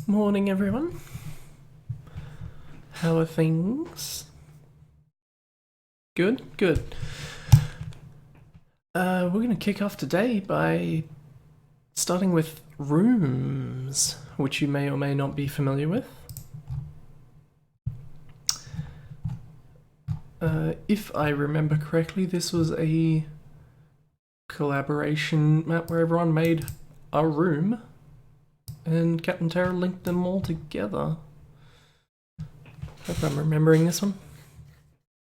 Morning, everyone. How are things? Good, good. We're going to kick off today by starting with rooms, which you may or may not be familiar with. If I remember correctly, this was a collaboration map where everyone made a room and Captain Terra linked them all together. Hope I'm remembering this one.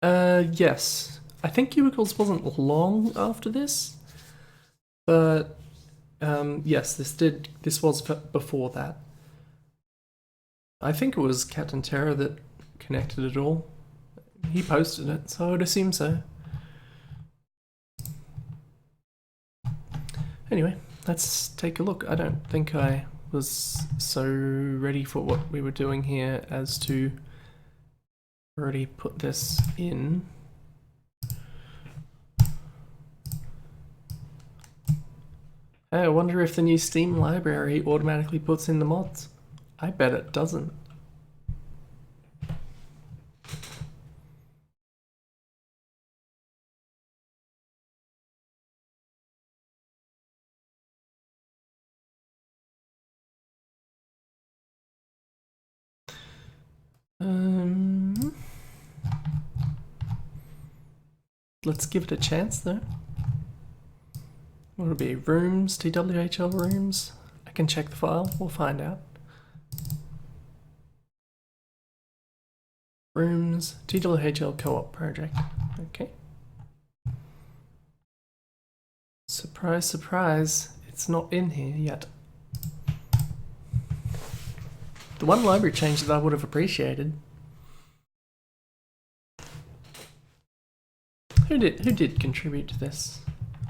Yes. I think Cubicles wasn't long after this, but yes, this was before that. I think it was Captain Terra that connected it all. He posted it, so I would assume so. Anyway, let's take a look. I don't think I was so ready for what we were doing here as to already put this in. I wonder if the new Steam library automatically puts in the mods. I bet it doesn't. Let's give it a chance though. What'll it be? Rooms, twhl rooms? I can check the file, we'll find out. Rooms, twhl co-op project. Okay. Surprise, surprise, it's not in here yet. The one library change that I would have appreciated. Who did contribute to this?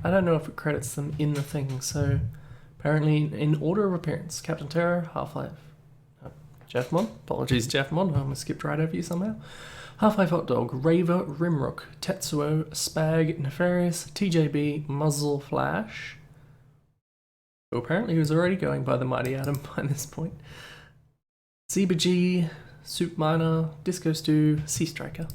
I don't know if it credits them in the thing, so apparently in order of appearance, Captain Terra, Half-Life, Jeffmon, apologies Jeffmon, I almost skipped right over you somehow. Half-Life Hot Dog, Raver, Rimrook, Tetsuo, Spag, Nefarious, TJB, Muzzle Flash, who apparently was already going by the Mighty Atom by this point. Zeba G, Soup Miner, Disco Stew, Sea Striker.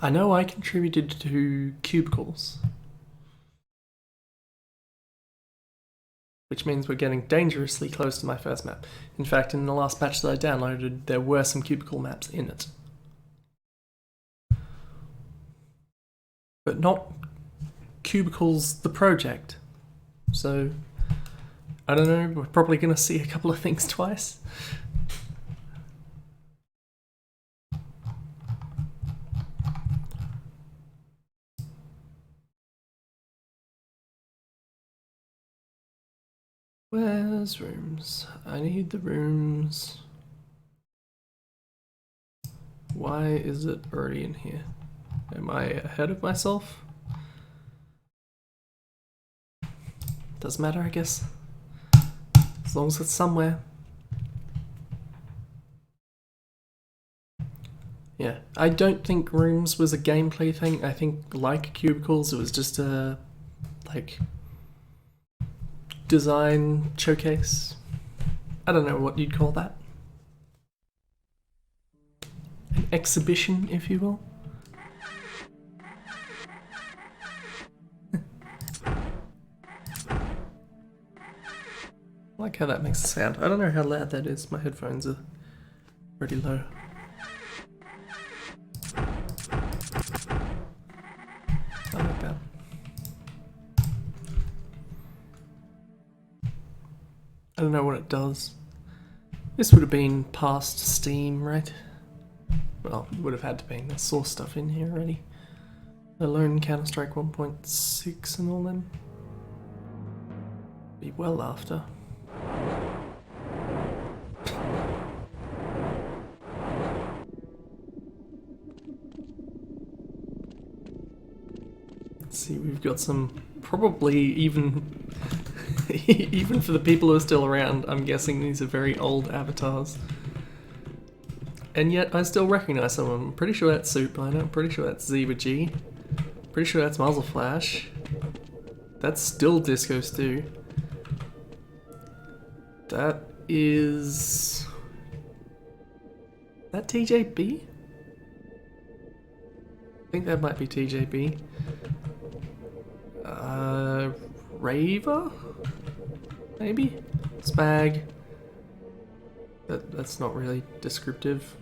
I know I contributed to Cubicles, which means we're getting dangerously close to my first map. In fact, in the last patch that I downloaded, there were some Cubicle maps in it. But not Cubicles the project. So, I don't know, we're probably going to see a couple of things twice. Where's rooms? I need the rooms. Why is it already in here? Am I ahead of myself? Doesn't matter, I guess. As long as it's somewhere. Yeah, I don't think rooms was a gameplay thing. I think, like Cubicles, it was just a, like, design showcase. I don't know what you'd call that. An exhibition, if you will. I like how that makes a sound. I don't know how loud that is. My headphones are pretty low. I like that. I don't know what it does. This would have been past Steam, right? Well, it would have had to be. There's source stuff in here already. Alone Counter-Strike 1.6 and all them. Be well after. Let's see, we've got some probably even even for the people who are still around, I'm guessing these are very old avatars. And yet I still recognize some of them. I'm pretty sure that's Soup Miner, I'm pretty sure that's Zeba G. Pretty sure that's Muzzle Flash. That's still Disco Stew. That is... that TJB? I think that might be TJB. Raver? Maybe? Spag. That's not really descriptive.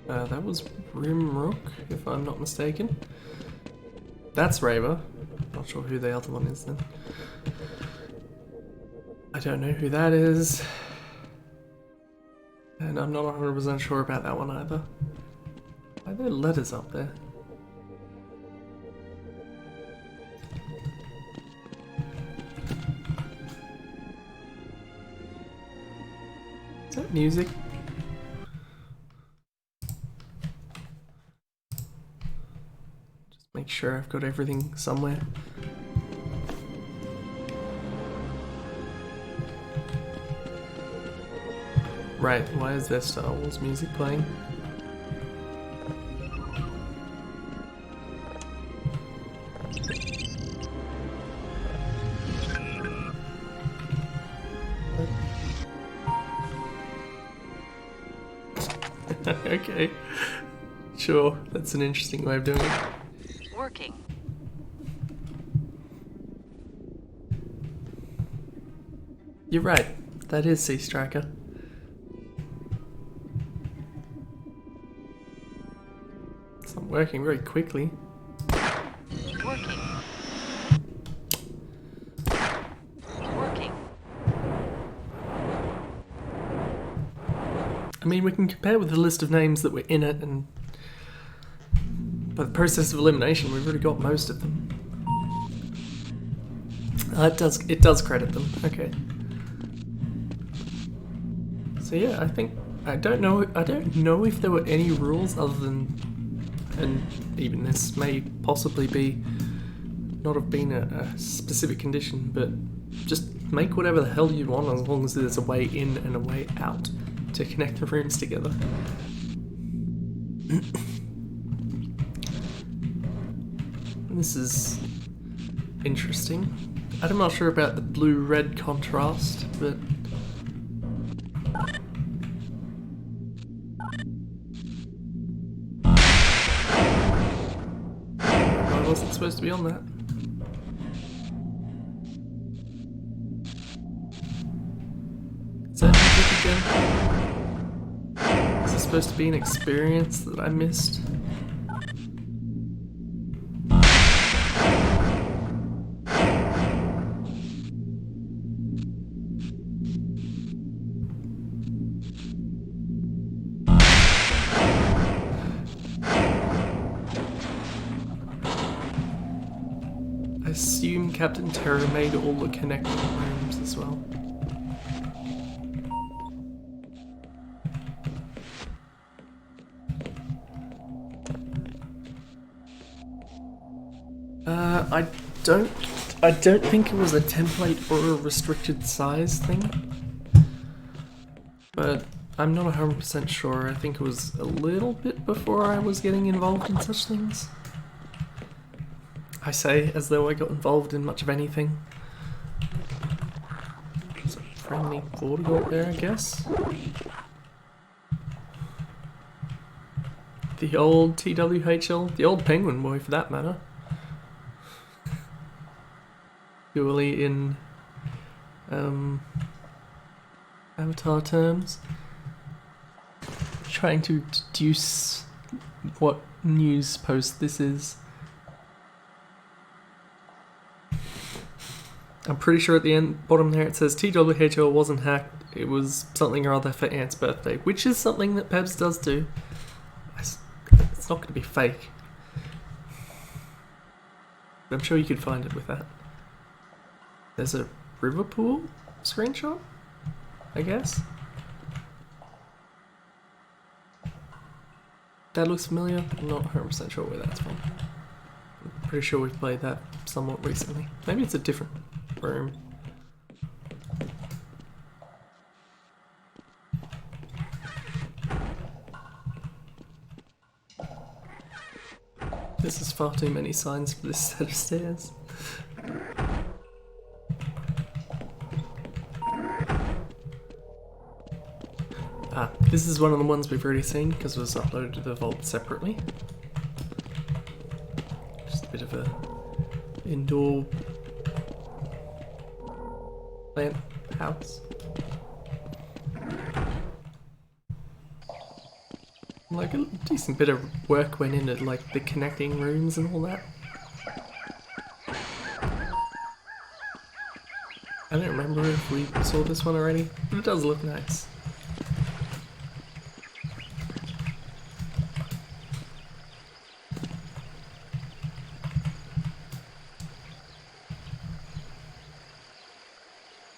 That was Rimrook, if I'm not mistaken. That's Raver. Not sure who the other one is then. I don't know who that is. And I'm not 100% sure about that one either. Why are there letters up there? Is that music? Just make sure I've got everything somewhere. Right, why is there Star Wars music playing? Okay, sure, that's an interesting way of doing it. Working. You're right, that is Sea Striker. It's not working very quickly. Working. Working. I mean, we can compare with the list of names that were in it, and by the process of elimination, we've already got most of them. It does credit them. Okay. So yeah, I don't know if there were any rules other than, and even this may possibly be not have been a specific condition, but just make whatever the hell you want as long as there's a way in and a way out to connect the rooms together. This is interesting. I'm not sure about the blue-red contrast, but I wasn't supposed to be on that. Is that music again? Is this supposed to be an experience that I missed? I assume Captain Terror made all the connecting rooms as well. I don't think it was a template or a restricted size thing, but I'm not 100% sure. I think it was a little bit before I was getting involved in such things. I say as though I got involved in much of anything. There's a friendly Vortigaunt there, I guess. The old TWHL, the old Penguin Boy for that matter. Purely in Avatar terms. Trying to deduce what news post this is. I'm pretty sure at the end, bottom there, it says TWHL wasn't hacked. It was something or other for Ant's birthday, which is something that Pebs does do. It's not going to be fake. I'm sure you could find it with that. There's a Liverpool screenshot, I guess. That looks familiar. I'm not 100% sure where that's from. I'm pretty sure we've played that somewhat recently. Maybe it's a different room. This is far too many signs for this set of stairs. Ah, this is one of the ones we've already seen because it was uploaded to the vault separately. Just a bit of a indoor plant house. Like a decent bit of work went into like the connecting rooms and all that. I don't remember if we saw this one already, but it does look nice.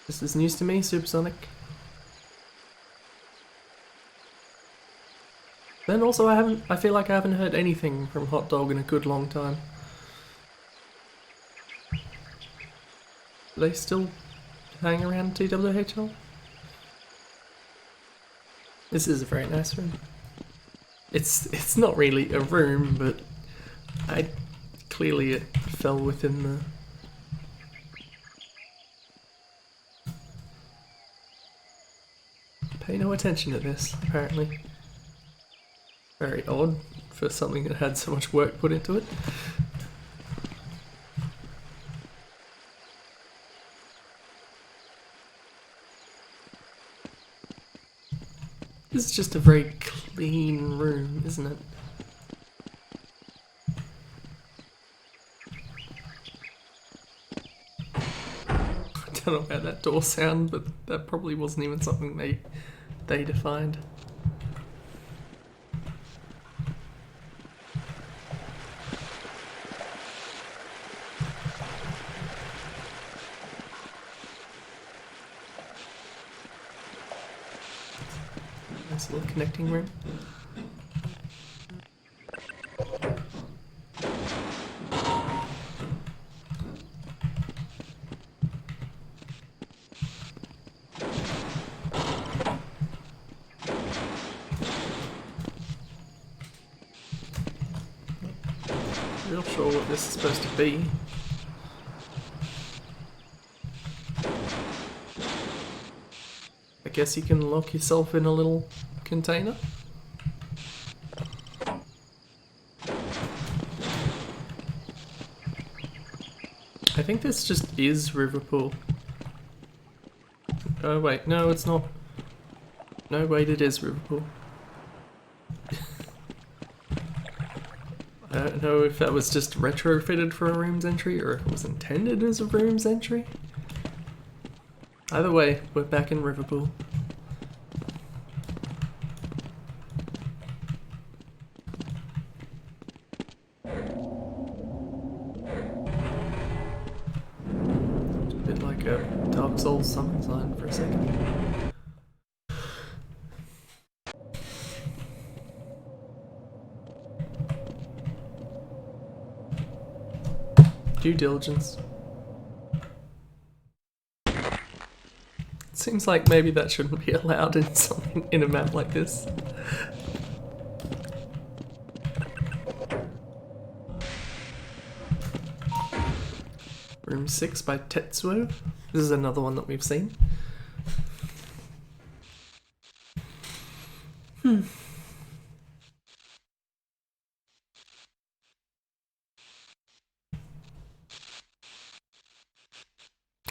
This is news to me, Supersonic. Then also I feel like I haven't heard anything from Hot Dog in a good long time. Do they still hang around TWHL? This is a very nice room. It's not really a room, but clearly it fell within the... Pay no attention to this, apparently. Very odd for something that had so much work put into it. This is just a very clean room, isn't it? I don't know about that door sound, but that probably wasn't even something they defined. Nice little connecting room. Real sure what this is supposed to be. I guess you can lock yourself in a little container. I think this just is Riverpool. Oh wait, no it's not. No wait, it is Riverpool. I don't know if that was just retrofitted for a rooms entry or if it was intended as a rooms entry. Either way, we're back in Riverpool. A bit like a Dark Souls summon sign for a second. Due diligence. Seems like maybe that shouldn't be allowed in something in a map like this. Room 6 by Tetsuo. This is another one that we've seen.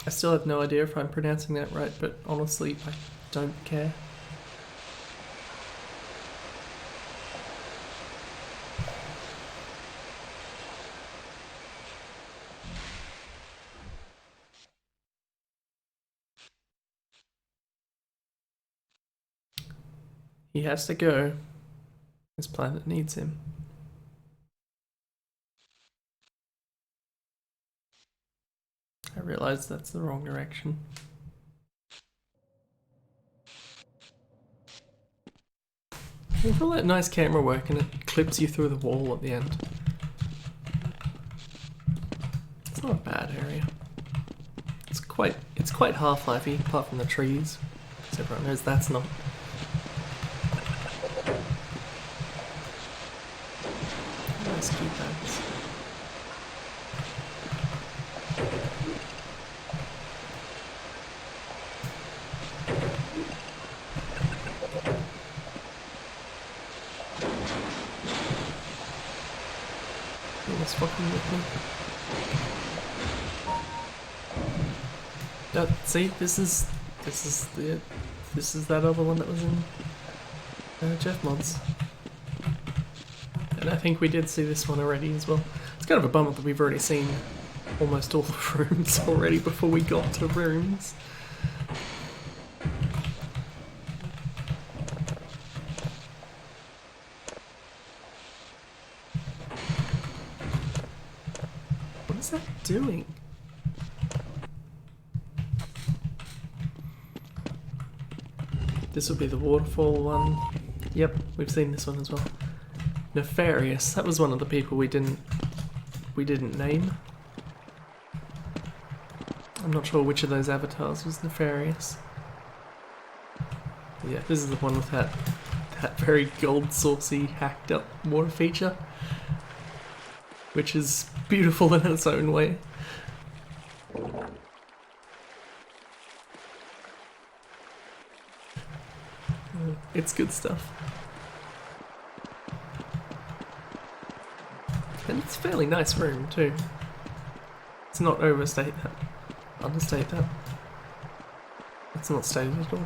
I still have no idea if I'm pronouncing that right, but honestly, I don't care. He has to go. His planet needs him. I realize that's the wrong direction. With all that nice camera work and it clips you through the wall at the end. It's not a bad area. It's quite Half-Life-y, apart from the trees. Because everyone knows that's not. Nice keypads. fucking with me. See, this is that other one that was in Jeff Mods. And I think we did see this one already as well. It's kind of a bummer that we've already seen almost all the rooms already before we got to rooms. What is that doing? This would be the waterfall one. Yep, we've seen this one as well. Nefarious. That was one of the people we didn't name. I'm not sure which of those avatars was Nefarious. Yeah, this is the one with that very gold saucy hacked up water feature, which is beautiful in its own way. It's good stuff. And it's a fairly nice room too. Let's not overstate that. Understate that. It's not stated at all.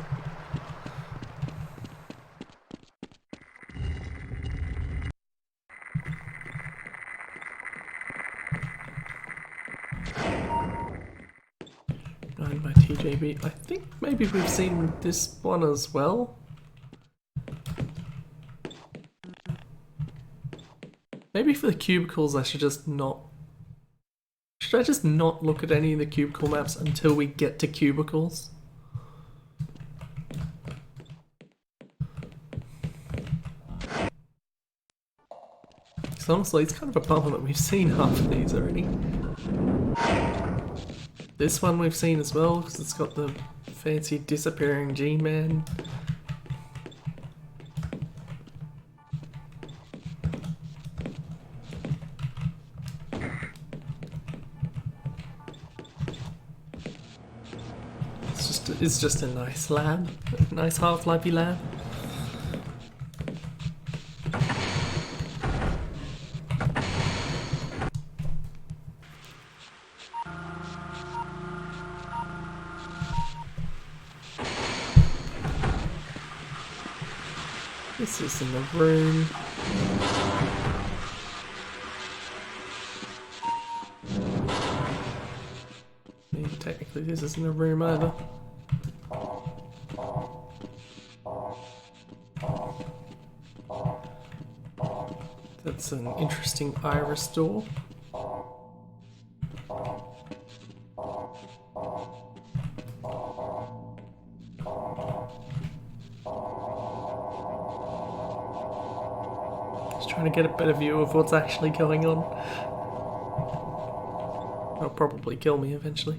By TJB. I think maybe we've seen this one as well. Maybe for the cubicles I should just not... Should I just not look at any of the cubicle maps until we get to cubicles? Because honestly, it's kind of a bummer that we've seen half of these already. This one we've seen as well, because it's got the fancy disappearing G-Man. It's just a nice lab, a nice Half-Life-y lab. This is in the room. Technically this isn't a room either. That's an interesting iris door. Just trying to get a better view of what's actually going on. They'll probably kill me eventually.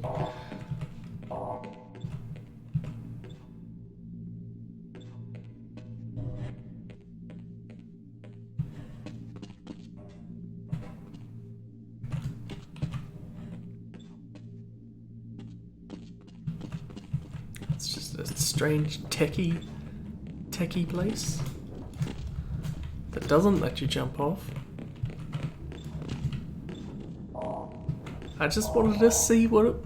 It's just a strange techie place that doesn't let you jump off. I just wanted to see what it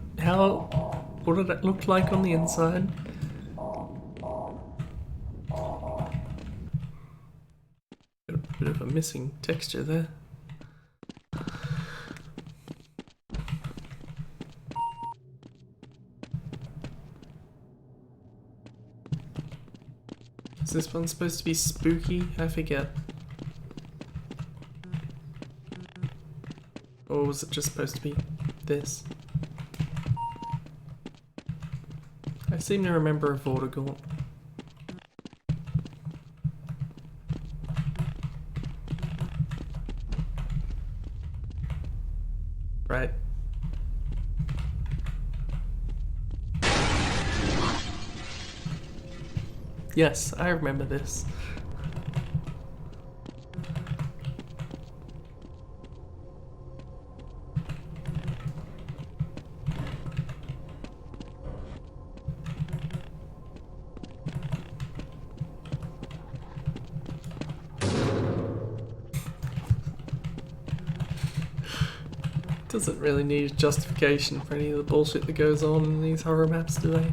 looked like on the inside. Got a bit of a missing texture there. Is this one supposed to be spooky? I forget. Or was it just supposed to be this? I seem to remember a Vortigaunt. Right. Yes, I remember this. Doesn't really need justification for any of the bullshit that goes on in these horror maps, do they?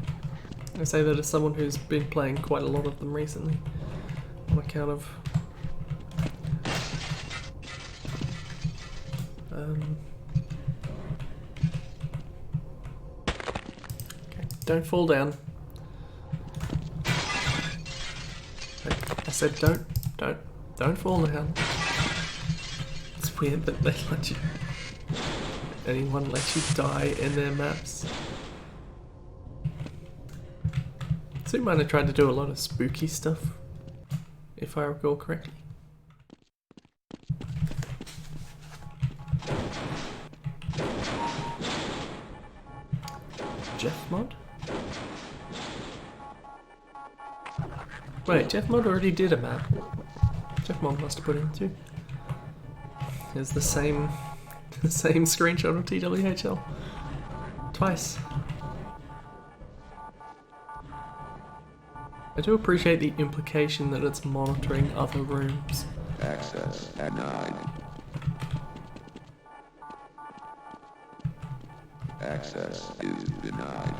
I say that as someone who's been playing quite a lot of them recently, on account of okay, don't fall down. I said don't fall down. It's weird that they let you, anyone let you die in their maps. So you might have tried to do a lot of spooky stuff, if I recall correctly. Jeff mod? Wait, Jeff mod already did a map. Jeff mod must have put in too. There's the same screenshot of TWHL. Twice. I do appreciate the implication that it's monitoring other rooms. Access denied. Access is denied.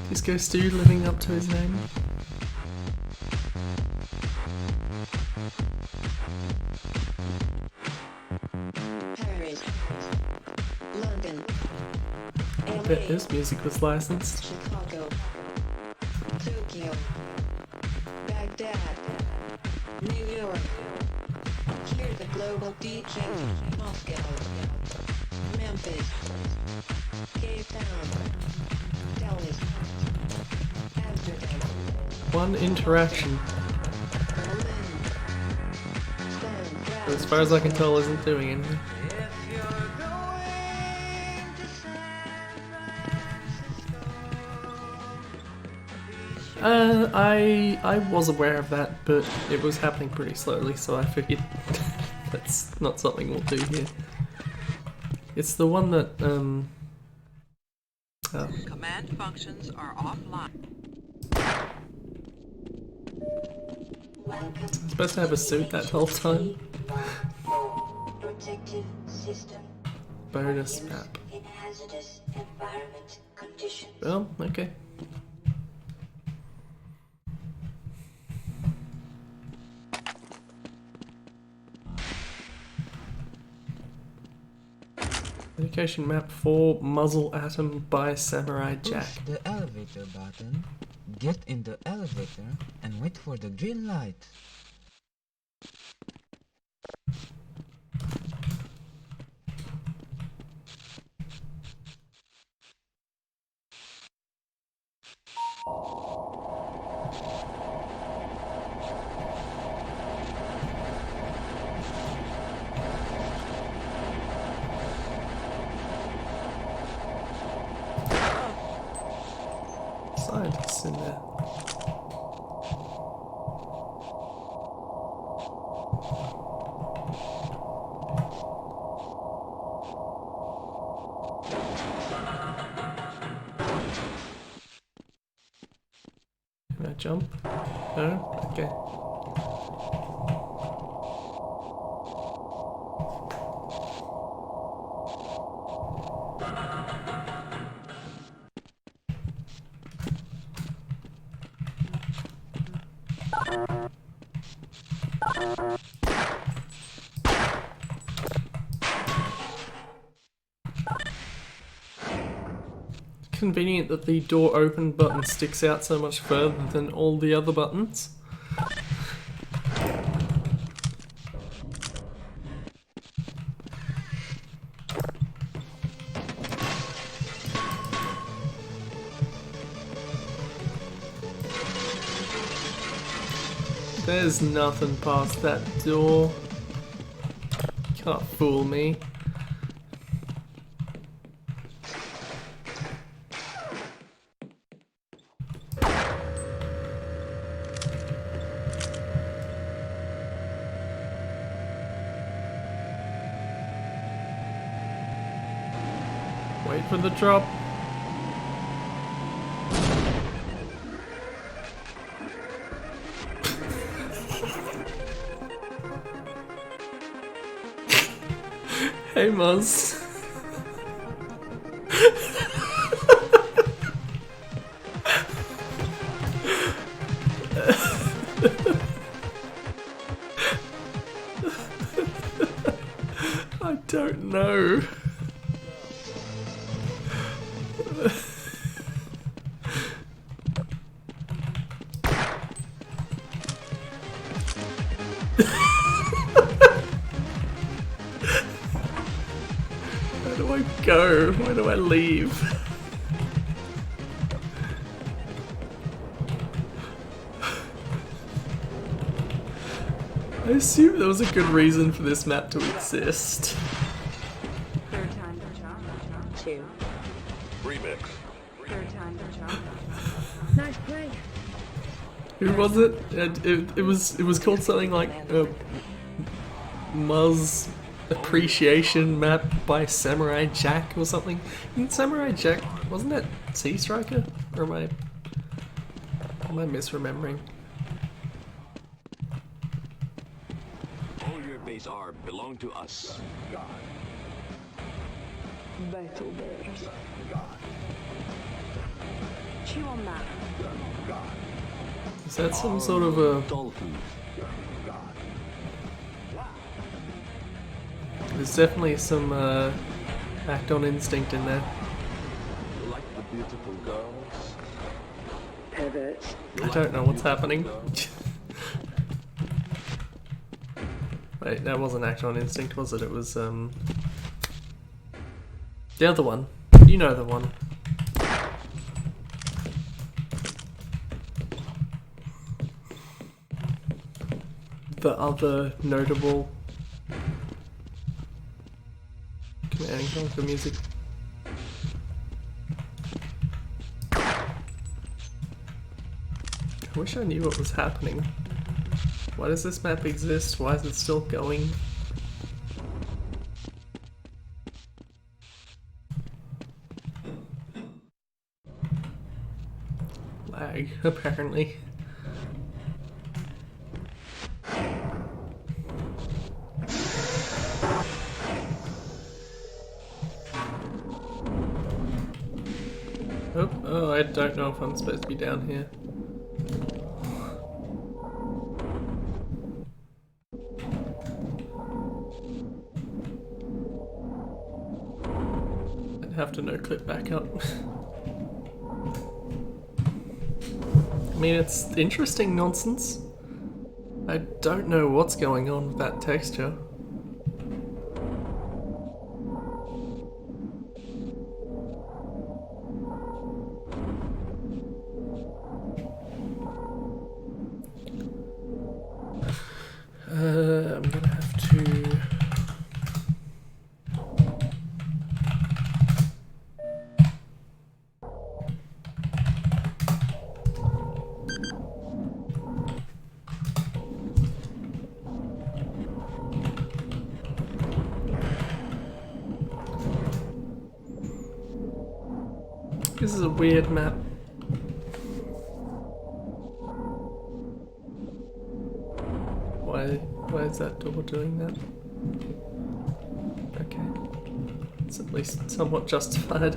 Disco Stu living up to his name. Paris, London, I bet his music was licensed. Chicago, Tokyo, Baghdad, New York. Here's the global DJ. Moscow, Memphis, Cape Town, Dallas, Amsterdam, One interaction, Berlin, San as far as I can tell, isn't doing anything. I was aware of that, but it was happening pretty slowly, so I figured that's not something we'll do here. It's the one that Command functions are offline. I'm supposed to have a suit that whole time. Protective system Bonus map. in hazardous environment conditions. Well, okay. Education map 4 Muzzle Atom by Samurai Jack. Push the elevator button, get in the elevator, and wait for the green light. Scientists in there. Can I jump? No? Okay. Convenient that the door open button sticks out so much further than all the other buttons. There's nothing past that door. Can't fool me. Wait for the drop. Hey, Muzz. I don't know. Where do I go? Where do I leave? I assume there was a good reason for this map to exist. Third time the charm. Two. Remix. Third time the charm. Nice play. Who was it? It was called something like Muzz Appreciation Map by Samurai Jack or something. Isn't Samurai Jack, wasn't that Sea Striker? Or am I misremembering? All your base are belong to us. Battle bears. Chew on that. Is that some sort of a... Dolphins. There's definitely some act on instinct in there. Like the beautiful girls. Perverts. I don't know what's happening. Wait, that wasn't act on instinct, was it? It was the other one. You know the one. The other notable Command and Conquer music. I wish I knew what was happening. Why does this map exist? Why is it still going? Lag, apparently. Oh, I don't know if I'm supposed to be down here. I'd have to no-clip back up. I mean, it's interesting nonsense. I don't know what's going on with that texture. I'm gonna have to... This is a weird map. Why is that door doing that? Okay. It's at least somewhat justified.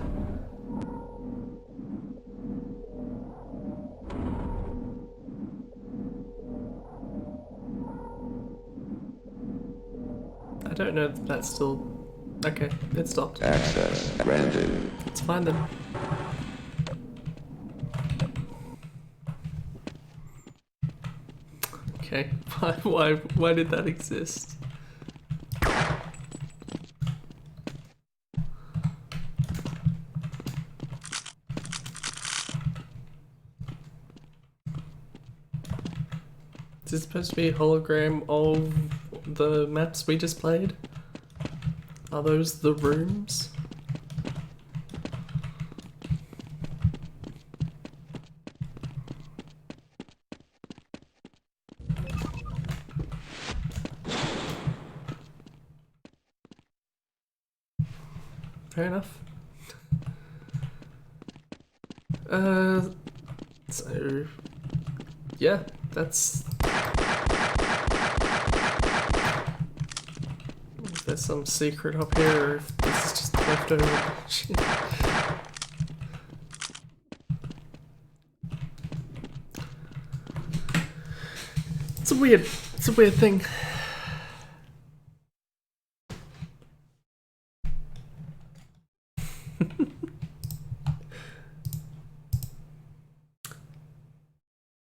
I don't know if that's still... Okay, it stopped. Access granted. It's fine then. Okay, why did that exist? Is this supposed to be a hologram of the maps we just played? Are those the rooms? Fair enough. So yeah, that's if there's some secret up here or if this is just leftover shit. It's a weird thing.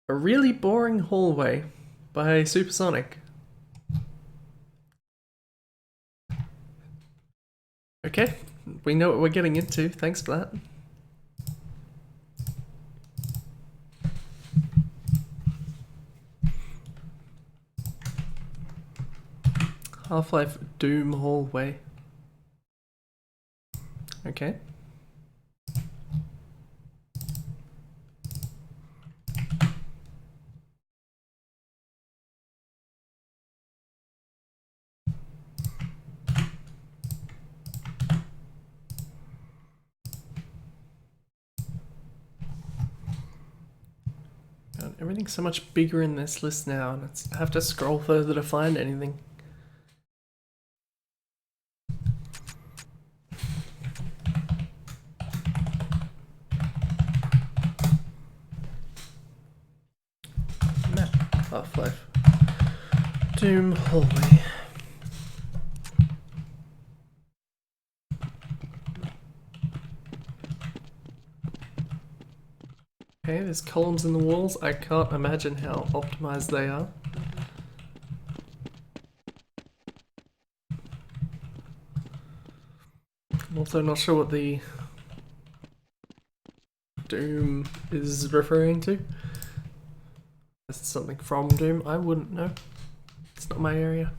A really boring hallway by Supersonic. Okay, we know what we're getting into. Thanks for that. Half-Life Doom hallway. Okay. God, everything's so much bigger in this list now, and I have to scroll further to find anything. Map. Half-Life Doom hallway. Okay, there's columns in the walls. I can't imagine how optimized they are. I'm also not sure what the Doom is referring to. Is it something from Doom? I wouldn't know. It's not my area.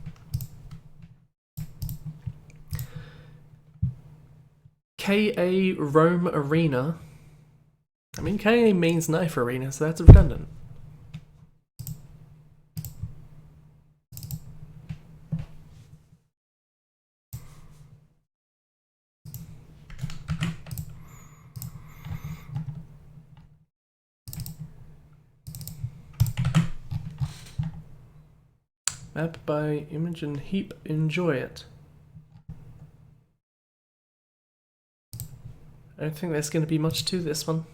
KA Rome Arena. I mean, KA means knife arena, so that's redundant. Map by Imogen Heap. Enjoy it. I don't think there's going to be much to this one.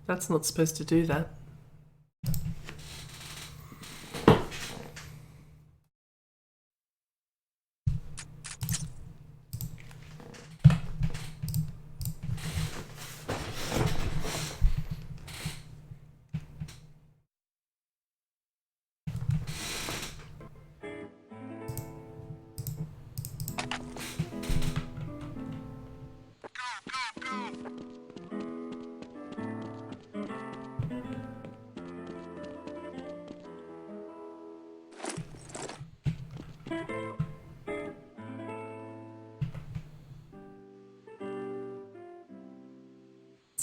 That's not supposed to do that.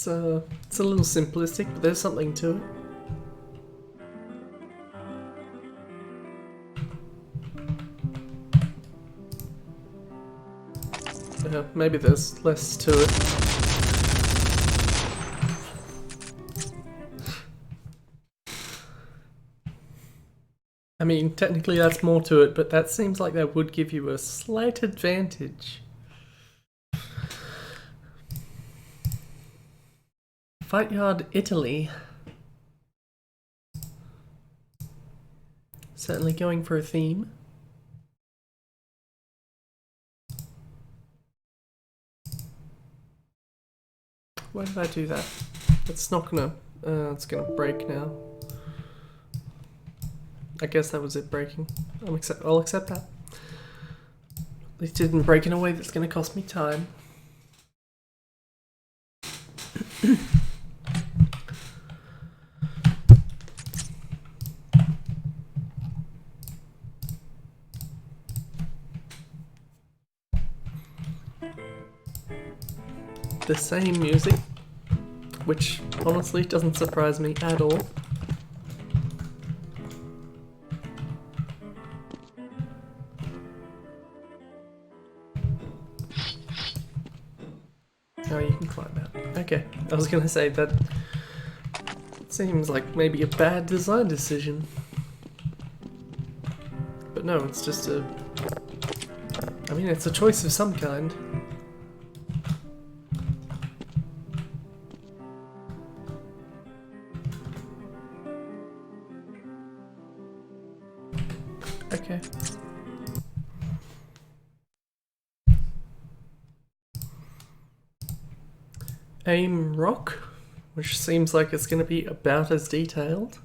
It's a little simplistic, but there's something to it. Maybe there's less to it. I mean, technically that's more to it, but that seems like that would give you a slight advantage. Fight Yard, Italy. Certainly going for a theme. Why did I do that? It's not gonna... it's gonna break now. I guess that was it breaking. I'll accept that. At least it didn't break in a way that's gonna cost me time. the same music, which honestly doesn't surprise me at all. Oh, you can climb out. Okay, I was gonna say that seems like maybe a bad design decision. But no, it's just a... I mean, it's a choice of some kind. Okay. Aim Rock, which seems like it's going to be about as detailed.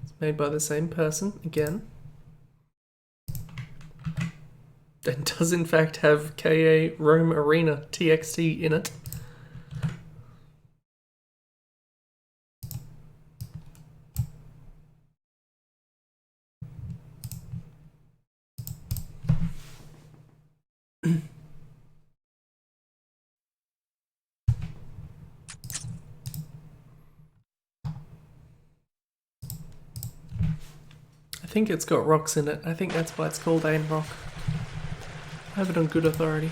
It's made by the same person, again. And does in fact have KA Rome Arena TXT in it. I think it's got rocks in it. I think that's why it's called Aim Rock. I have it on good authority.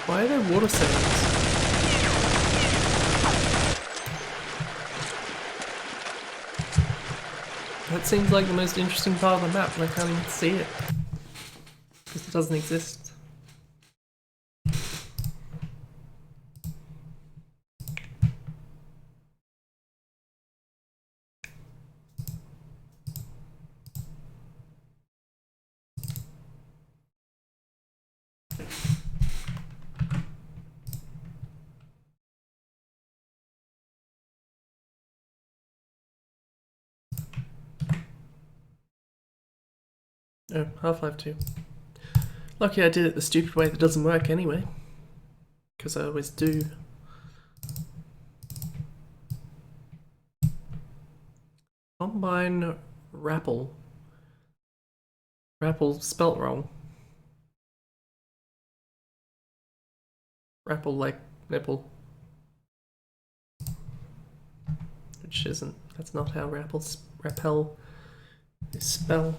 Why are there water sounds? That seems like the most interesting part of the map, and I can't even see it. Because it doesn't exist. Oh, Half-Life 2. Lucky I did it the stupid way that doesn't work anyway. Because I always do. Combine Rapple. Rapple spelt wrong. Rapple like nipple. Which isn't. That's not how rappel is spelled.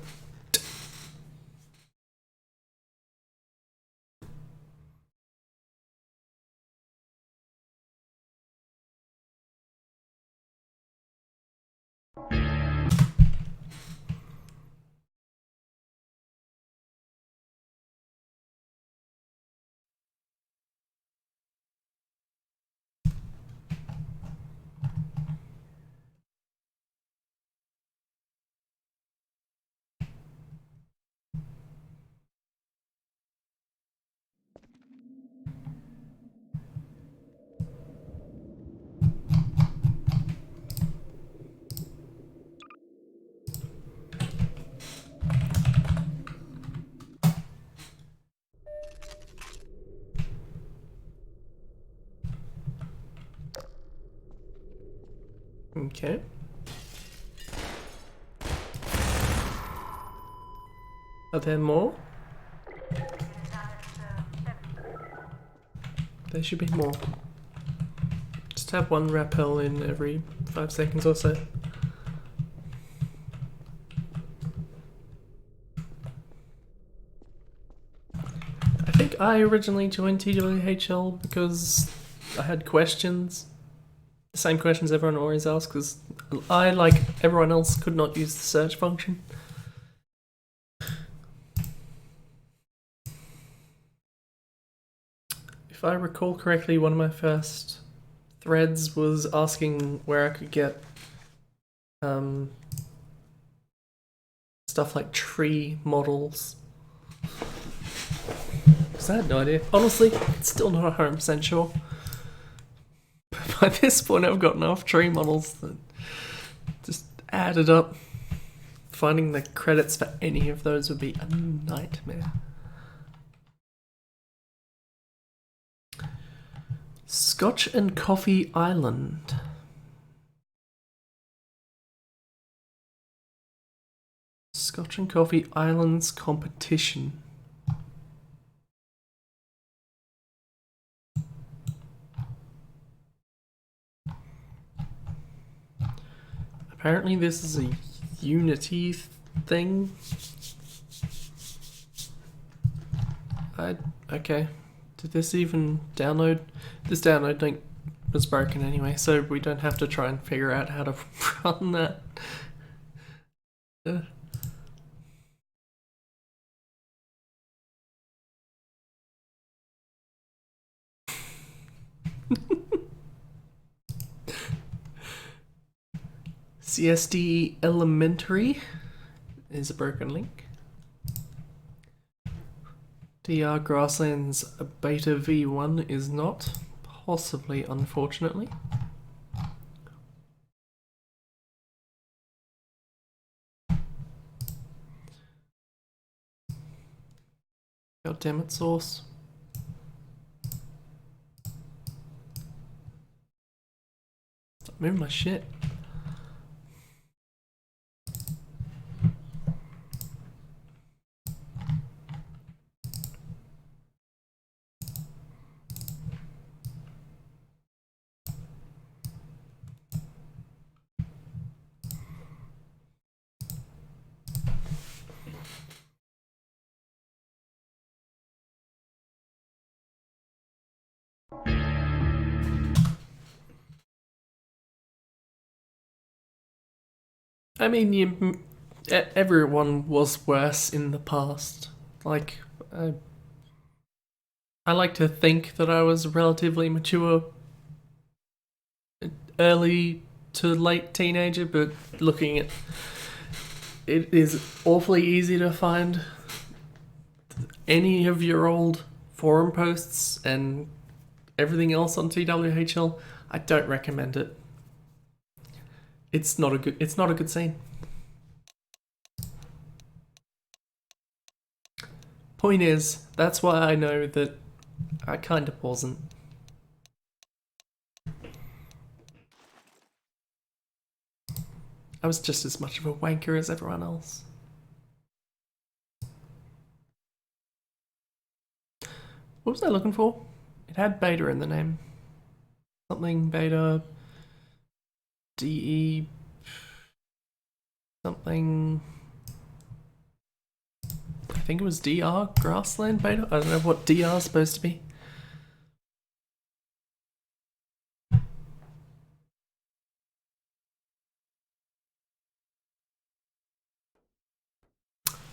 Okay. Are there more? There should be more. Just have one rappel in every 5 seconds or so. I think I originally joined twhl because I had questions. The same questions everyone always asks, because I, like everyone else, could not use the search function. If I recall correctly, one of my first threads was asking where I could get stuff like tree models. Because I had no idea. Honestly, it's still not 100% sure. But by this point, I've got enough tree models that just added up finding the credits for any of those would be a nightmare. Scotch and Coffee Island. Scotch and Coffee Islands competition. Apparently this is a Unity thing. Okay. Did this even download? This download link was broken anyway, so we don't have to try and figure out how to run that. CSD Elementary is a broken link. DR Grasslands Beta V1 is not, possibly, unfortunately. God damn it, Source. Stop moving my shit. I mean, everyone was worse in the past. Like, I like to think that I was relatively mature, early to late teenager, but looking at it is awfully easy to find any of your old forum posts and everything else on TWHL. I don't recommend it. It's not a good scene. Point is, that's why I know that I kind of wasn't. I was just as much of a wanker as everyone else. What was I looking for? It had beta in the name. Something beta DE something. I think it was DR Grassland beta. I don't know what DR is supposed to be.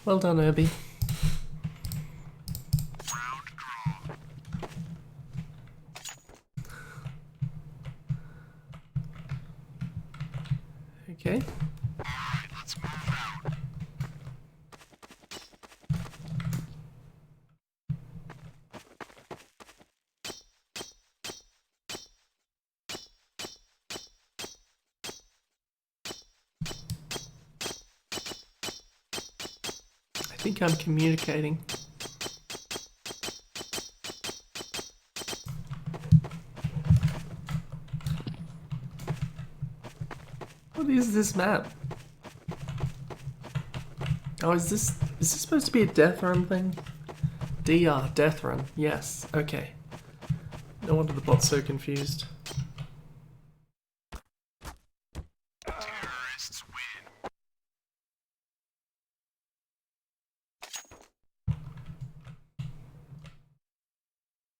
Well done, Irby. Okay. Let's move out. I think I'm communicating. What is this map? Oh, is this supposed to be a death run thing? DR, death run, yes, okay. No wonder the bot's so confused. Terrorists win.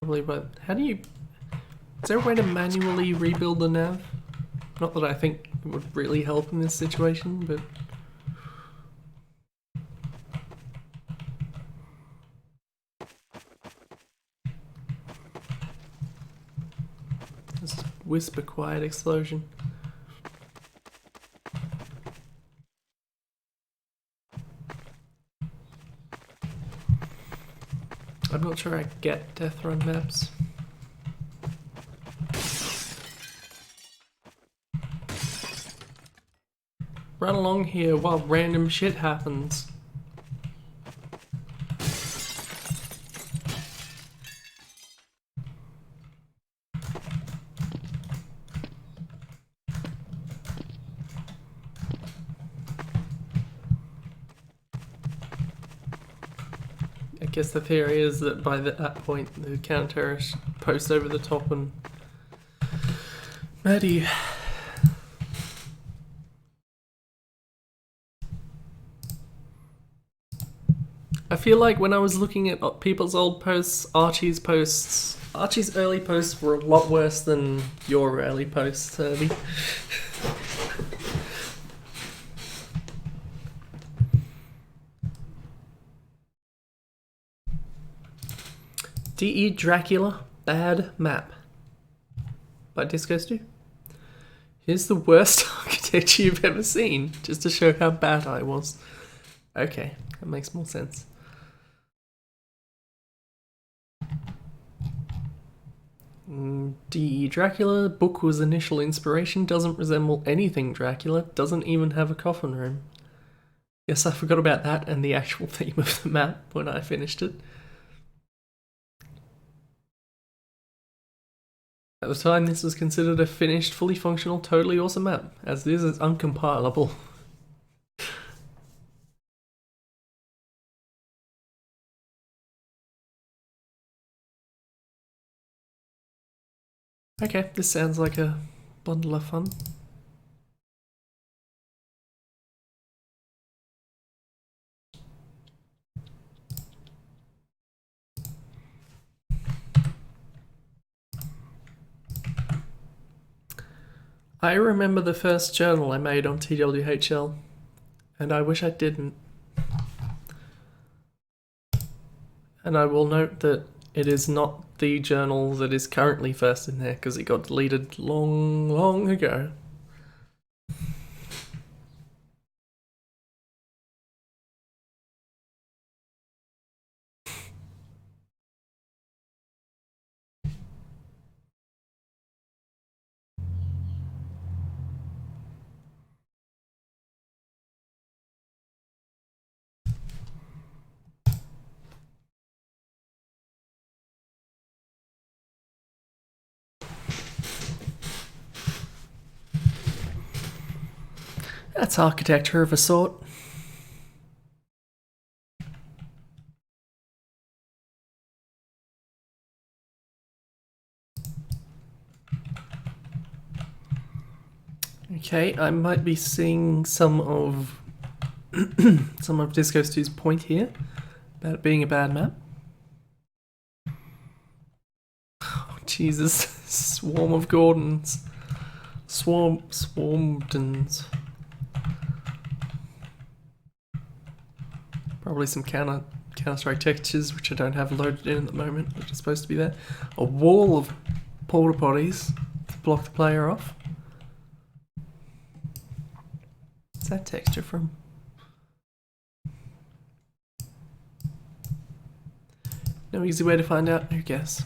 Probably, but how do you... Is there a way to manually rebuild the nav? Not that I think it would really help in this situation, but... Just whisper quiet explosion. I'm not sure I get death run maps. run along here while random shit happens. I guess the theory is that by that point the counter-terrorist post over the top and Maddie. I feel like when I was looking at people's old posts, Archie's early posts were a lot worse than your early posts, Herbie. D.E. Dracula, bad map. By Disco Stew. Here's the worst architecture you've ever seen, just to show how bad I was. Okay, that makes more sense. D.E. Dracula, book was initial inspiration, doesn't resemble anything Dracula, doesn't even have a coffin room. Yes, I forgot about that and the actual theme of the map when I finished it. At the time, this was considered a finished, fully functional, totally awesome map, as this is uncompilable. Okay, this sounds like a bundle of fun. I remember the first journal I made on TWHL, and I wish I didn't. And I will note that it is not the journal that is currently first in there, because it got deleted long, long ago. That's architecture of a sort. Okay, I might be seeing some of Disco Stew's point here about it being a bad map. Oh, Jesus, swarm of Gordons. Swarmdens. Probably some Counter-Strike textures, which I don't have loaded in at the moment, which are supposed to be there. A wall of porta potties to block the player off. What's that texture from? No easy way to find out, who guess?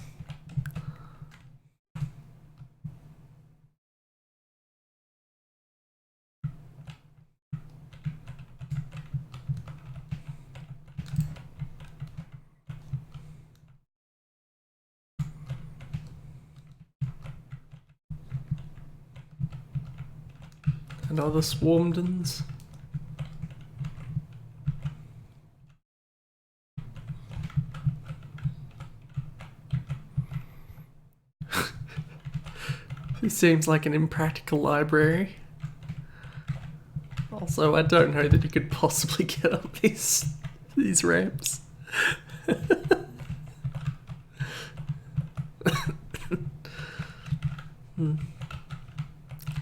And other Swarmdens. He seems like an impractical library. Also, I don't know that you could possibly get up these ramps.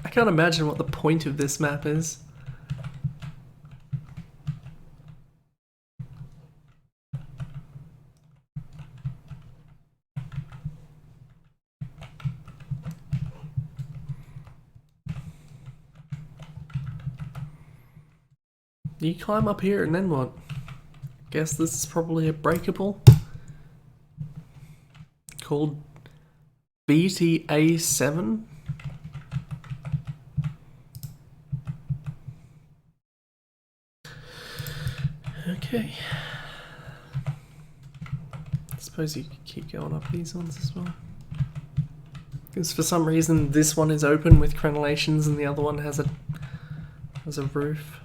I can't imagine what the point of this map is. You climb up here and then what? Guess this is probably a breakable called BTA7. Okay. I suppose you could keep going up these ones as well. Because for some reason this one is open with crenellations and the other one has a roof.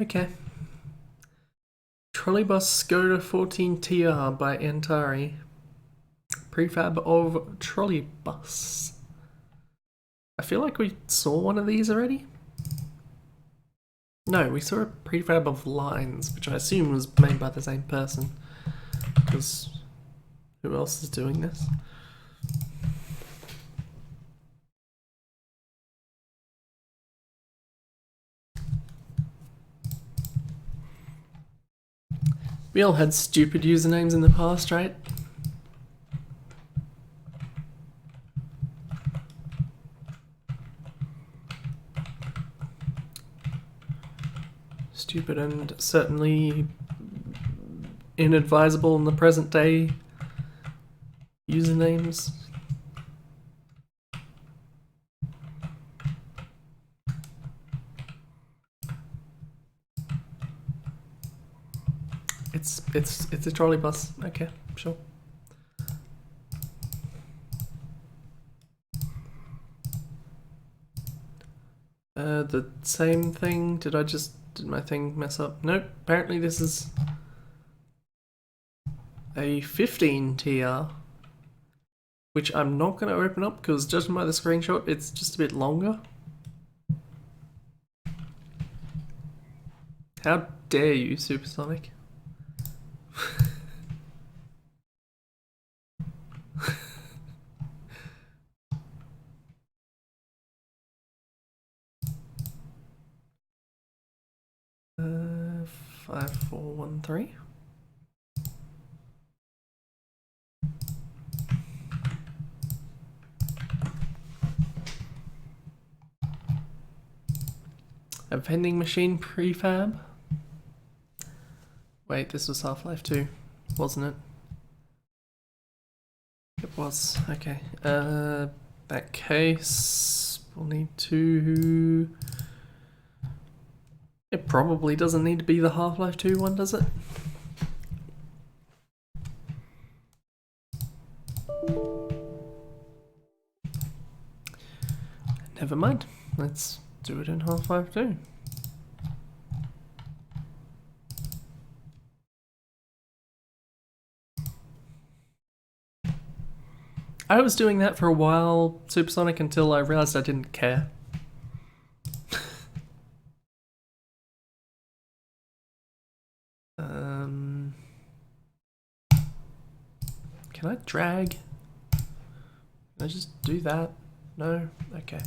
Okay. Trolleybus Skoda 14TR by Antari. Prefab of trolleybus. I feel like we saw one of these already. No, we saw a prefab of lines, which I assume was made by the same person. Because who else is doing this? We all had stupid usernames in the past, right? Stupid and certainly inadvisable in the present day usernames. It's a trolley bus. Okay, sure. The same thing. Did my thing mess up? Nope. Apparently this is a 15 TR, which I'm not going to open up because judging by the screenshot, it's just a bit longer. How dare you, Supersonic? Uh, 5413. A vending machine prefab. Wait, this was Half-Life 2, wasn't it? It was. Okay. That case, we'll need to. It probably doesn't need to be the Half-Life 2 one, does it? Never mind. Let's do it in Half-Life 2. I was doing that for a while, Supersonic, until I realized I didn't care. Can I drag? Can I just do that? No? Okay.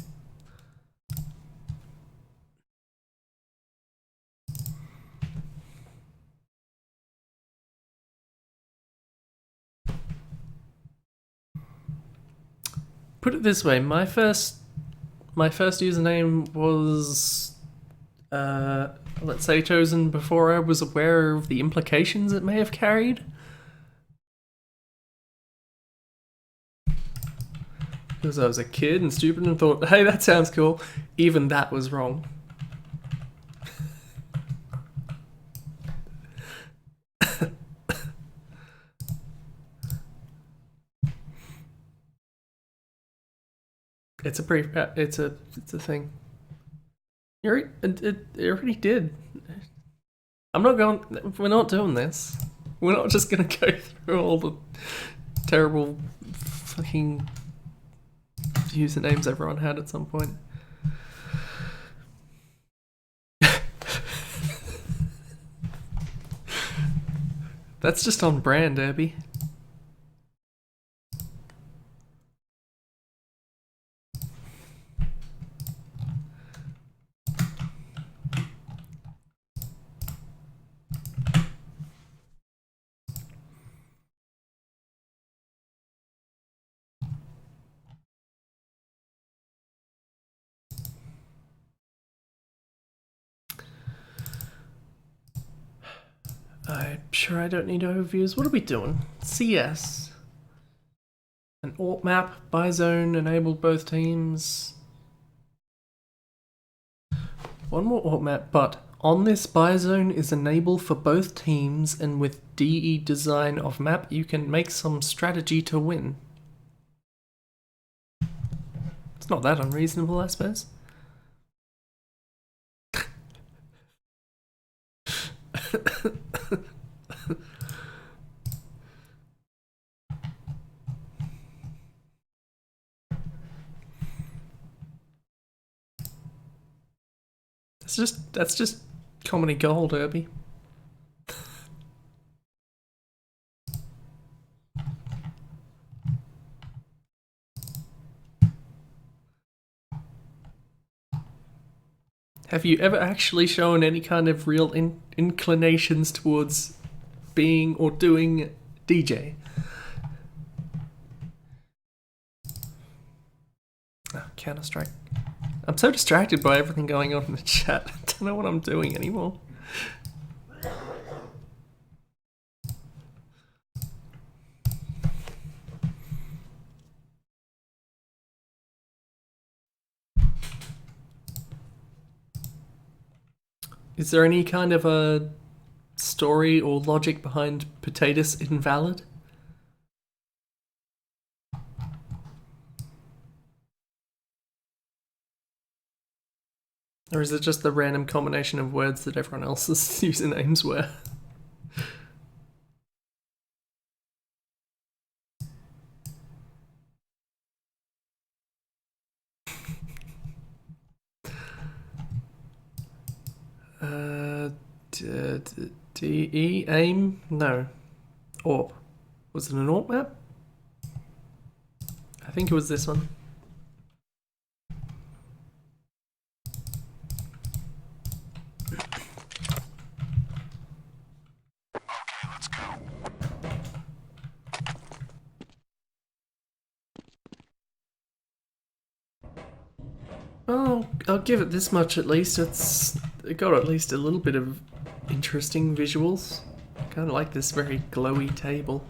Put it this way, my first username was let's say chosen before I was aware of the implications it may have carried. Because I was a kid and stupid and thought, hey, that sounds cool. Even that was wrong. It's a thing. It already did. We're not doing this. We're not just gonna go through all the terrible fucking usernames everyone had at some point. That's just on brand, Abby. I'm sure I don't need overviews. What are we doing? CS. An AUP map, buy zone, enabled both teams. One more AUP map, but on this buy zone is enabled for both teams, and with DE design of map, you can make some strategy to win. It's not that unreasonable, I suppose. That's just comedy gold, Herbie. Have you ever actually shown any kind of real inclinations towards being or doing DJ? Oh, Counter-Strike. I'm so distracted by everything going on in the chat. I don't know what I'm doing anymore. Is there any kind of a story or logic behind Potatoes Invalid? Or is it just the random combination of words that everyone else's usernames were? DE aim? No. AUP. Was it an AUP map? I think it was this one. Okay, let's go. Well, I'll give it this much at least. It got at least a little bit of interesting visuals. Kind of like this very glowy table.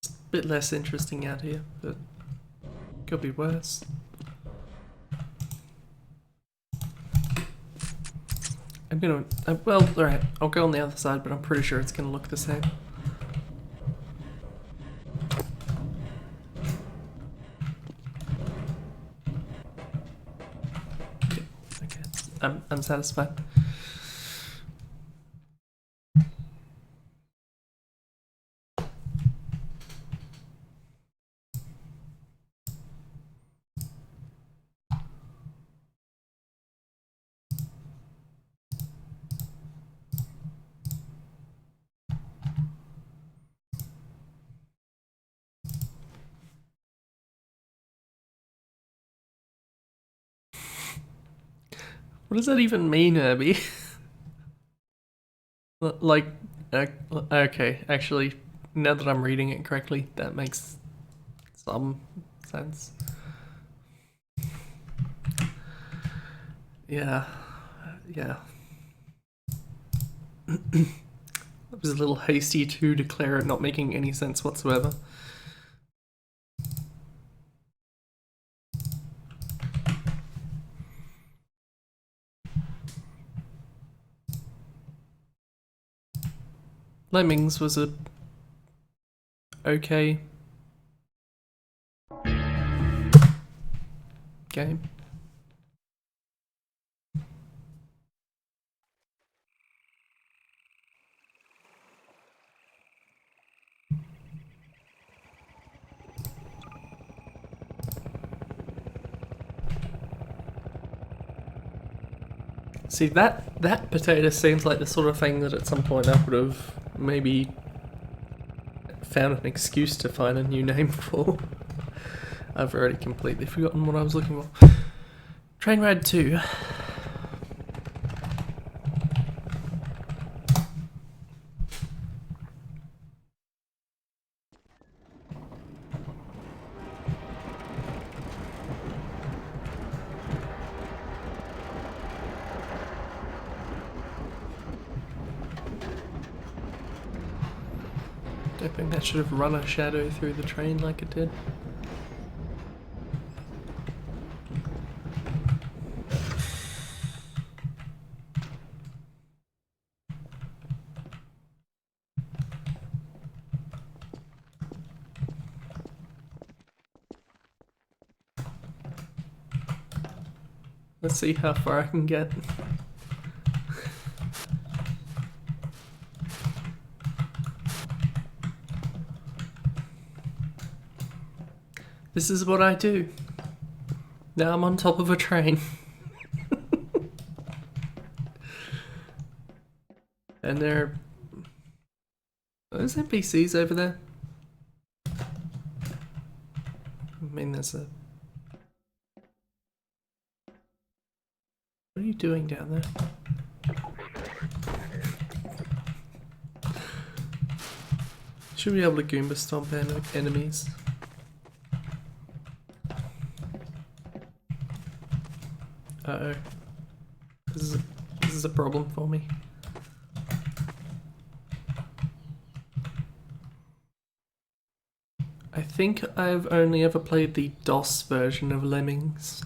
It's a bit less interesting out here, but could be worse. I'm gonna, well, alright, I'll go on the other side, but I'm pretty sure it's gonna look the same. Okay, I'm satisfied. What does that even mean, Herbie? Like, okay, actually, now that I'm reading it correctly, that makes some sense. Yeah, yeah. It was a little hasty to declare it not making any sense whatsoever. Lemmings was a okay game. See, that potato seems like the sort of thing that at some point I would have maybe found an excuse to find a new name for. I've already completely forgotten what I was looking for. Train Ride 2. think that should have run a shadow through the train like it did. Let's see how far I can get. This is what I do. Now I'm on top of a train. And there are those NPCs over there? I mean, there's a... What are you doing down there? Should be able to Goomba stomp enemies. Uh-oh. This is a problem for me. I think I've only ever played the DOS version of Lemmings.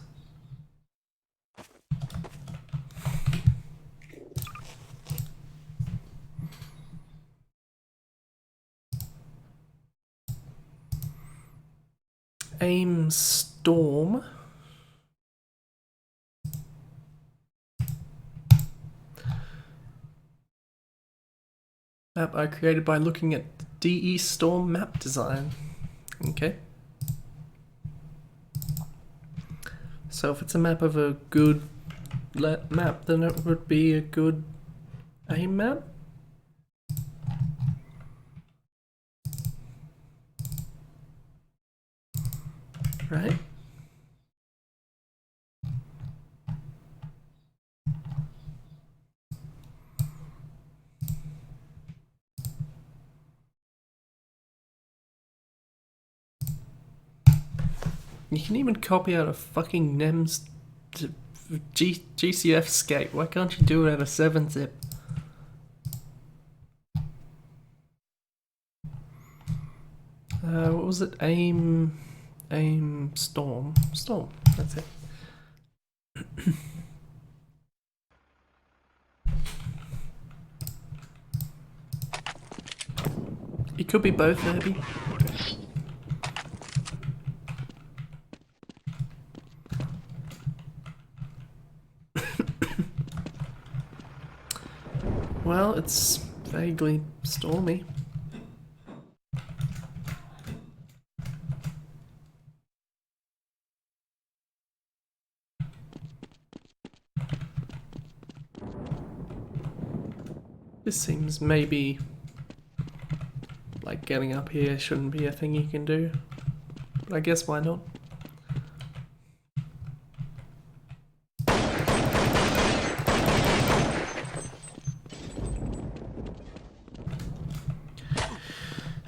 Aim Storm. Map I created by looking at DE Storm map design. Okay. So if it's a map of a good map, then it would be a good aim map? Right? You can even copy out a fucking NEMS GCF skate. Why can't you do it out of 7-zip? What was it? Aim Storm. Storm. That's it. It could be both, Herbie. Well, it's vaguely stormy. This seems maybe like getting up here shouldn't be a thing you can do, but I guess why not?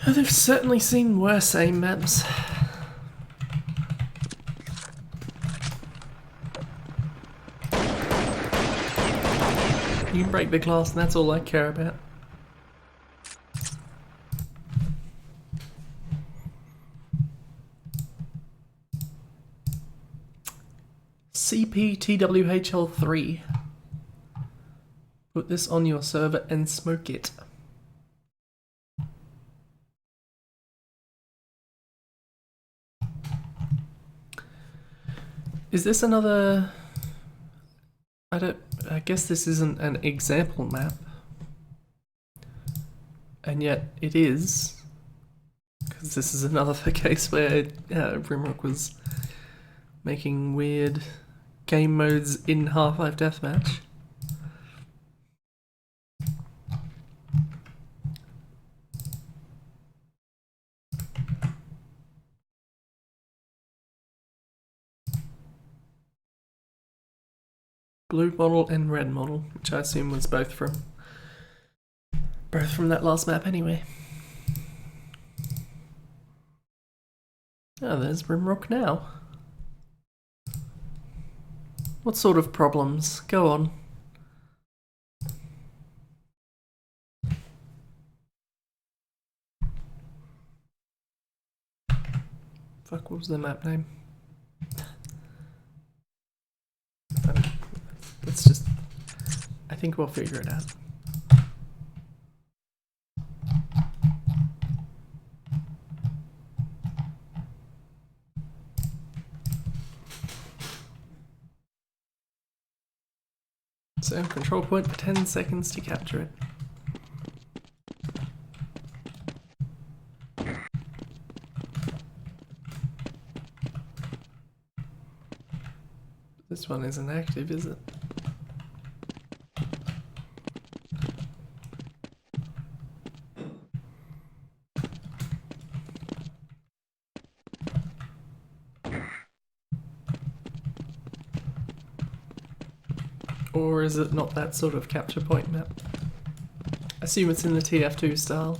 They've certainly seen worse aim maps. You can break the glass and that's all I care about. CPTWHL3. Put this on your server and smoke it. Is this another... I guess this isn't an example map. And yet it is. Because this is another case where Rimrock was making weird game modes in Half-Life Deathmatch. Blue model and red model, which I assume was both from that last map anyway. Oh, there's Rimrock now. What sort of problems? Go on. Fuck, what was the map name? Let's just... I think we'll figure it out. So, control point for 10 seconds to capture it. This one isn't active, is it? Or is it not that sort of capture point map? Assume it's in the TF2 style.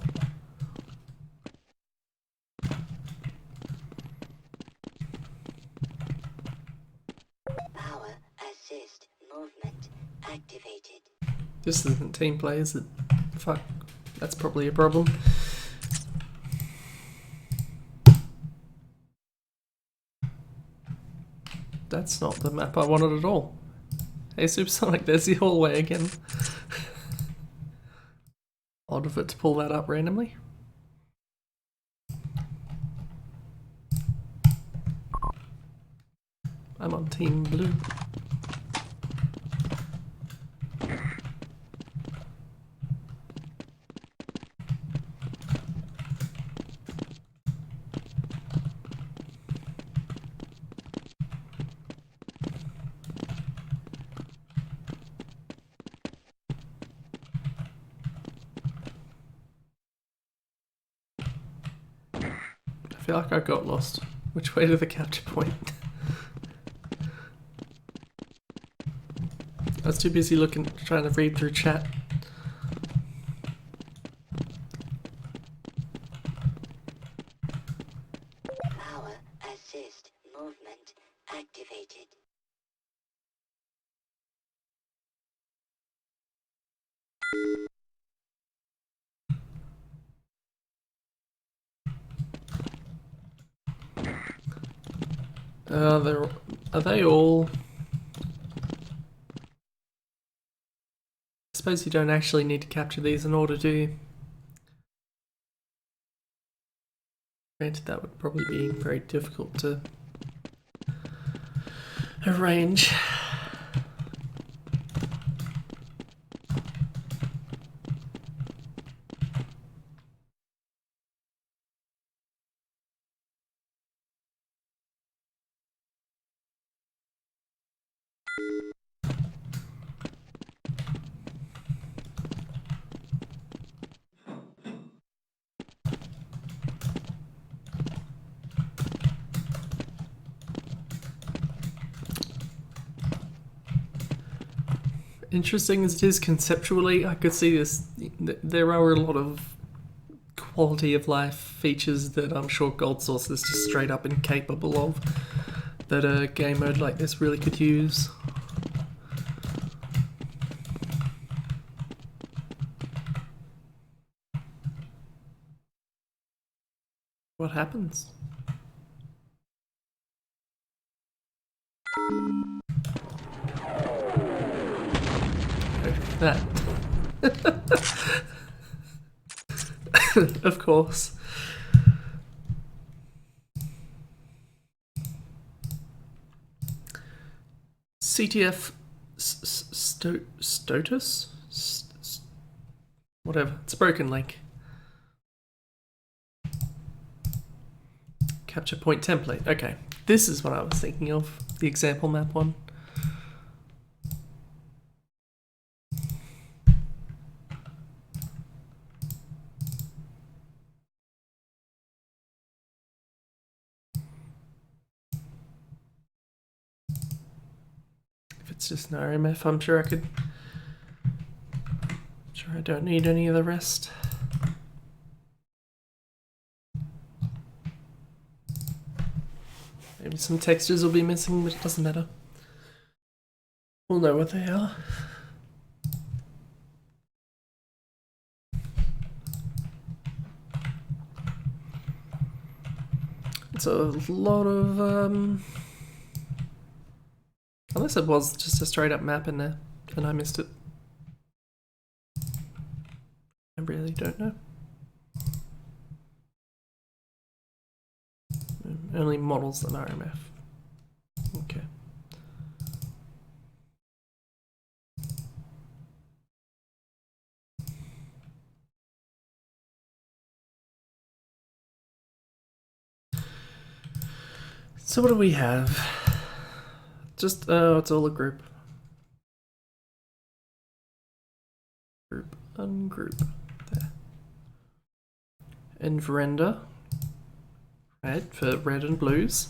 Power assist movement activated. This isn't team play, is it? Fuck, that's probably a problem. That's not the map I wanted at all. Hey Supersonic, there's the hallway again. Odd of it to pull that up randomly. I'm on team blue. I feel like I got lost. Which way to the capture point? I was too busy trying to read through chat. Power assist movement activated. Are they all... I suppose you don't actually need to capture these in order, do you? Granted, that would probably be very difficult to arrange. Interesting as it is conceptually, I could see this. There are a lot of quality of life features that I'm sure Gold Source is just straight up incapable of, that a game mode like this really could use. What happens? That. Of course. CTF Stotus? Whatever. It's a broken link. Capture point template. Okay. This is what I was thinking of. The example map one. If it's just an RMF, I'm sure I could... Sure I don't need any of the rest. Maybe some textures will be missing, but it doesn't matter. We'll know what they are. It's That's a lot of unless it was just a straight up map in there and I missed it. I really don't know. Only models than RMF. Okay. So what do we have? Just, it's all a group. Group, ungroup. There. And veranda. Right, for red and blues.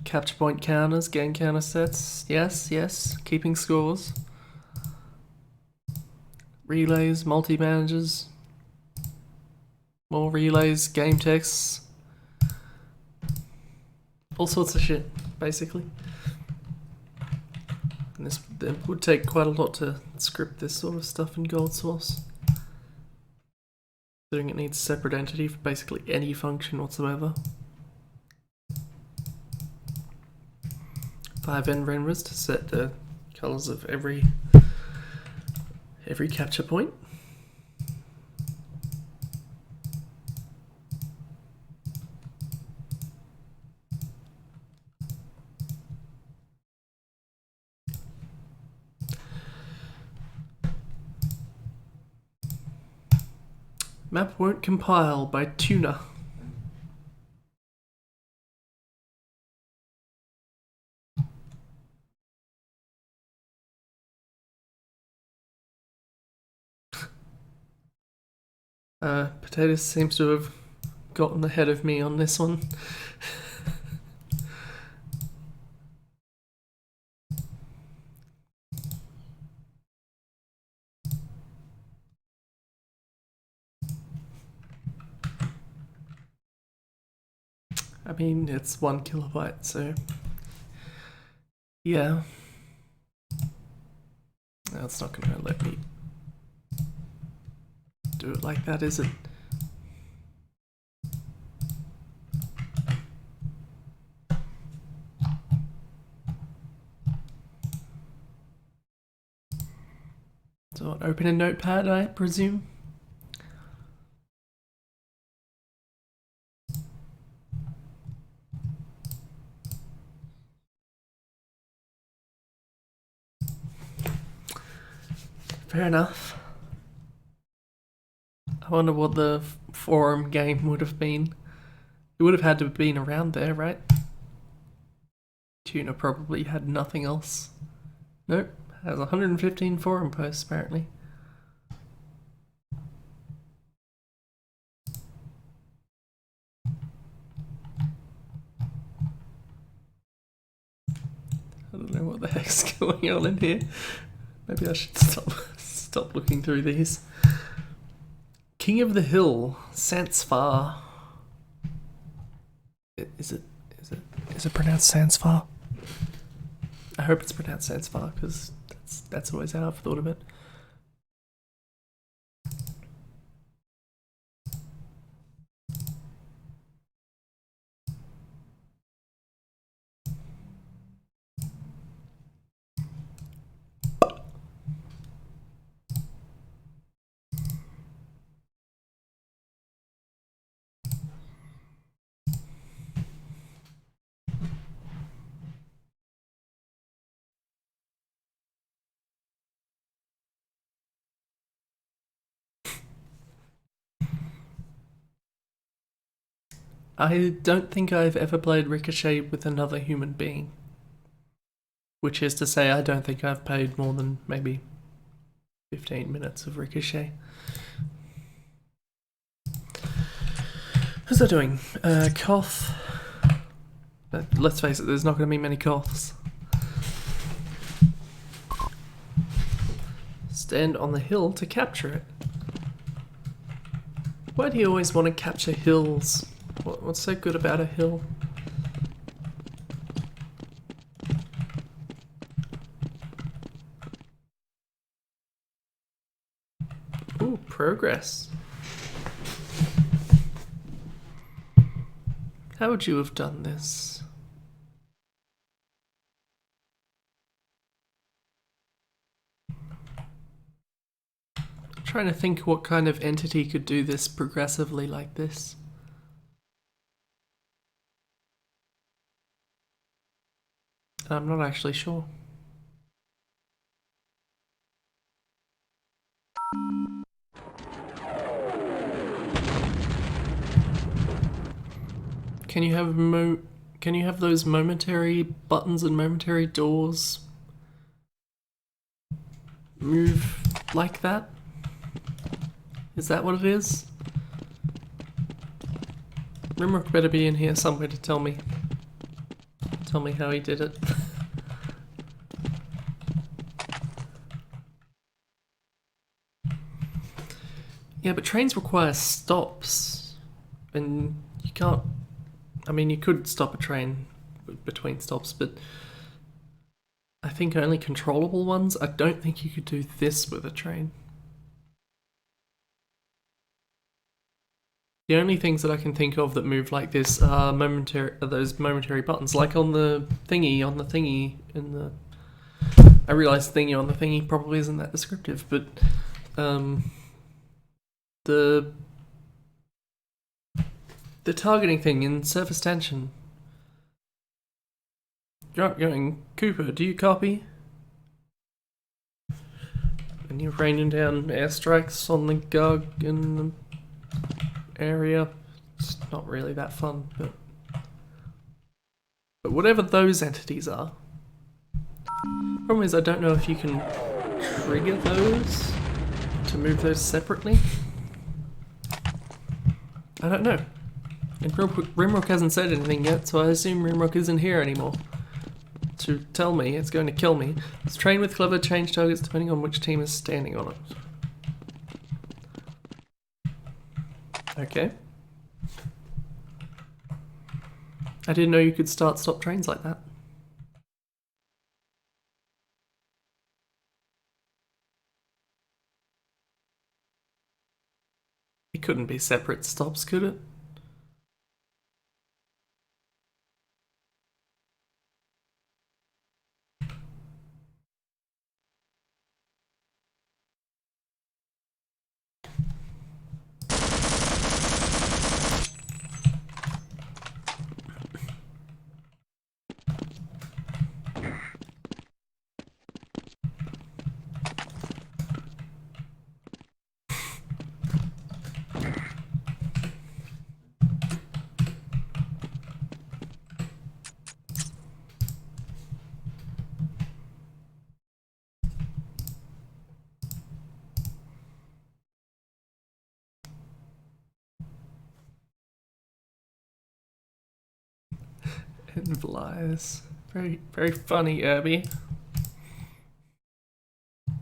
Capture point counters, game counter sets. Yes, yes. Keeping scores. Relays, multi-managers. More relays, game texts. All sorts of shit, basically. And this it would take quite a lot to script this sort of stuff in Gold Source. Considering it needs a separate entity for basically any function whatsoever. 5 renderers to set the colors of every capture point. Map won't compile by tuner. Potatoes seems to have gotten ahead of me on this one. I mean, it's 1 kilobyte, so yeah. That's not gonna let me do it like that, is it? So open a notepad, I presume. Fair enough. I wonder what the forum game would have been. It would have had to have been around there, right? Tuna probably had nothing else. Nope, has 115 forum posts apparently. I don't know what the heck's going on in here. Maybe I should stop looking through these. King of the Hill, Sansfar. Is it pronounced Sansfar? I hope it's pronounced Sansfar because that's always how I've thought of it. I don't think I've ever played Ricochet with another human being. Which is to say, I don't think I've played more than maybe 15 minutes of Ricochet. How's that doing? Cough. Let's face it, there's not going to be many coughs. Stand on the hill to capture it. Why do you always want to capture hills? What's so good about a hill? Ooh, progress. How would you have done this? I'm trying to think what kind of entity could do this progressively like this. I'm not actually sure. Can you have those momentary buttons and momentary doors move like that? Is that what it is? Rimrock better be in here somewhere to tell me how he did it. Yeah, but trains require stops, and you can't. I mean, you could stop a train between stops, but I think only controllable ones. I don't think you could do this with a train. The only things that I can think of that move like this are those momentary buttons, like on the thingy, in the... I realise thingy on the thingy probably isn't that descriptive, but the targeting thing in surface tension. Going, Cooper, do you copy? And you're raining down airstrikes on the GUG in the area. It's not really that fun, but whatever those entities are. Problem is, I don't know if you can trigger those to move those separately. I don't know. And Rimrock hasn't said anything yet, so I assume Rimrock isn't here anymore to tell me it's going to kill me. Let's train with clever, change targets depending on which team is standing on it. Okay. I didn't know you could stop trains like that. It couldn't be separate stops, could it? And lies. Very, very funny, Irby. I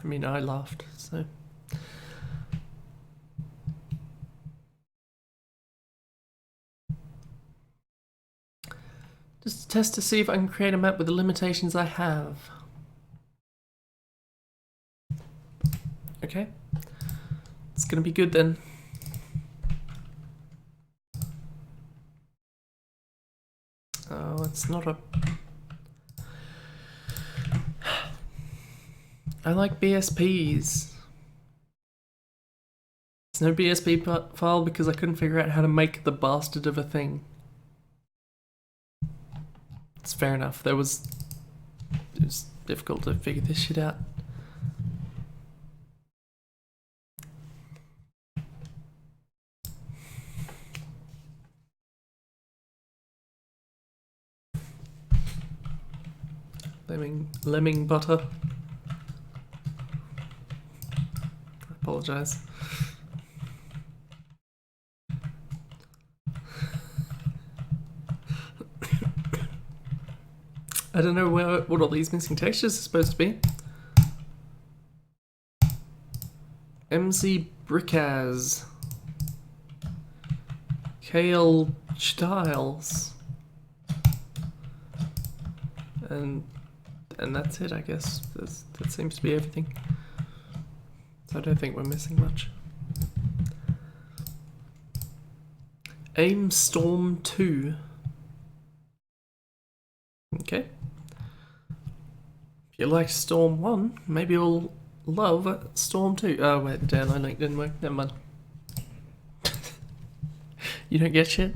mean, I laughed, so... Just a test to see if I can create a map with the limitations I have. Okay. It's gonna be good then. Oh, it's not a... I like BSPs. There's no BSP file because I couldn't figure out how to make the bastard of a thing. It's fair enough. It was difficult to figure this shit out. Lemming butter. I apologize. I don't know what all these missing textures are supposed to be. MC Brickaz. KL Styles. And that's it, I guess. That seems to be everything. So I don't think we're missing much. Aim Storm 2. Okay. If you liked Storm 1, maybe you'll love Storm 2. Oh, wait, the download link didn't work. Never mind. You don't get shit?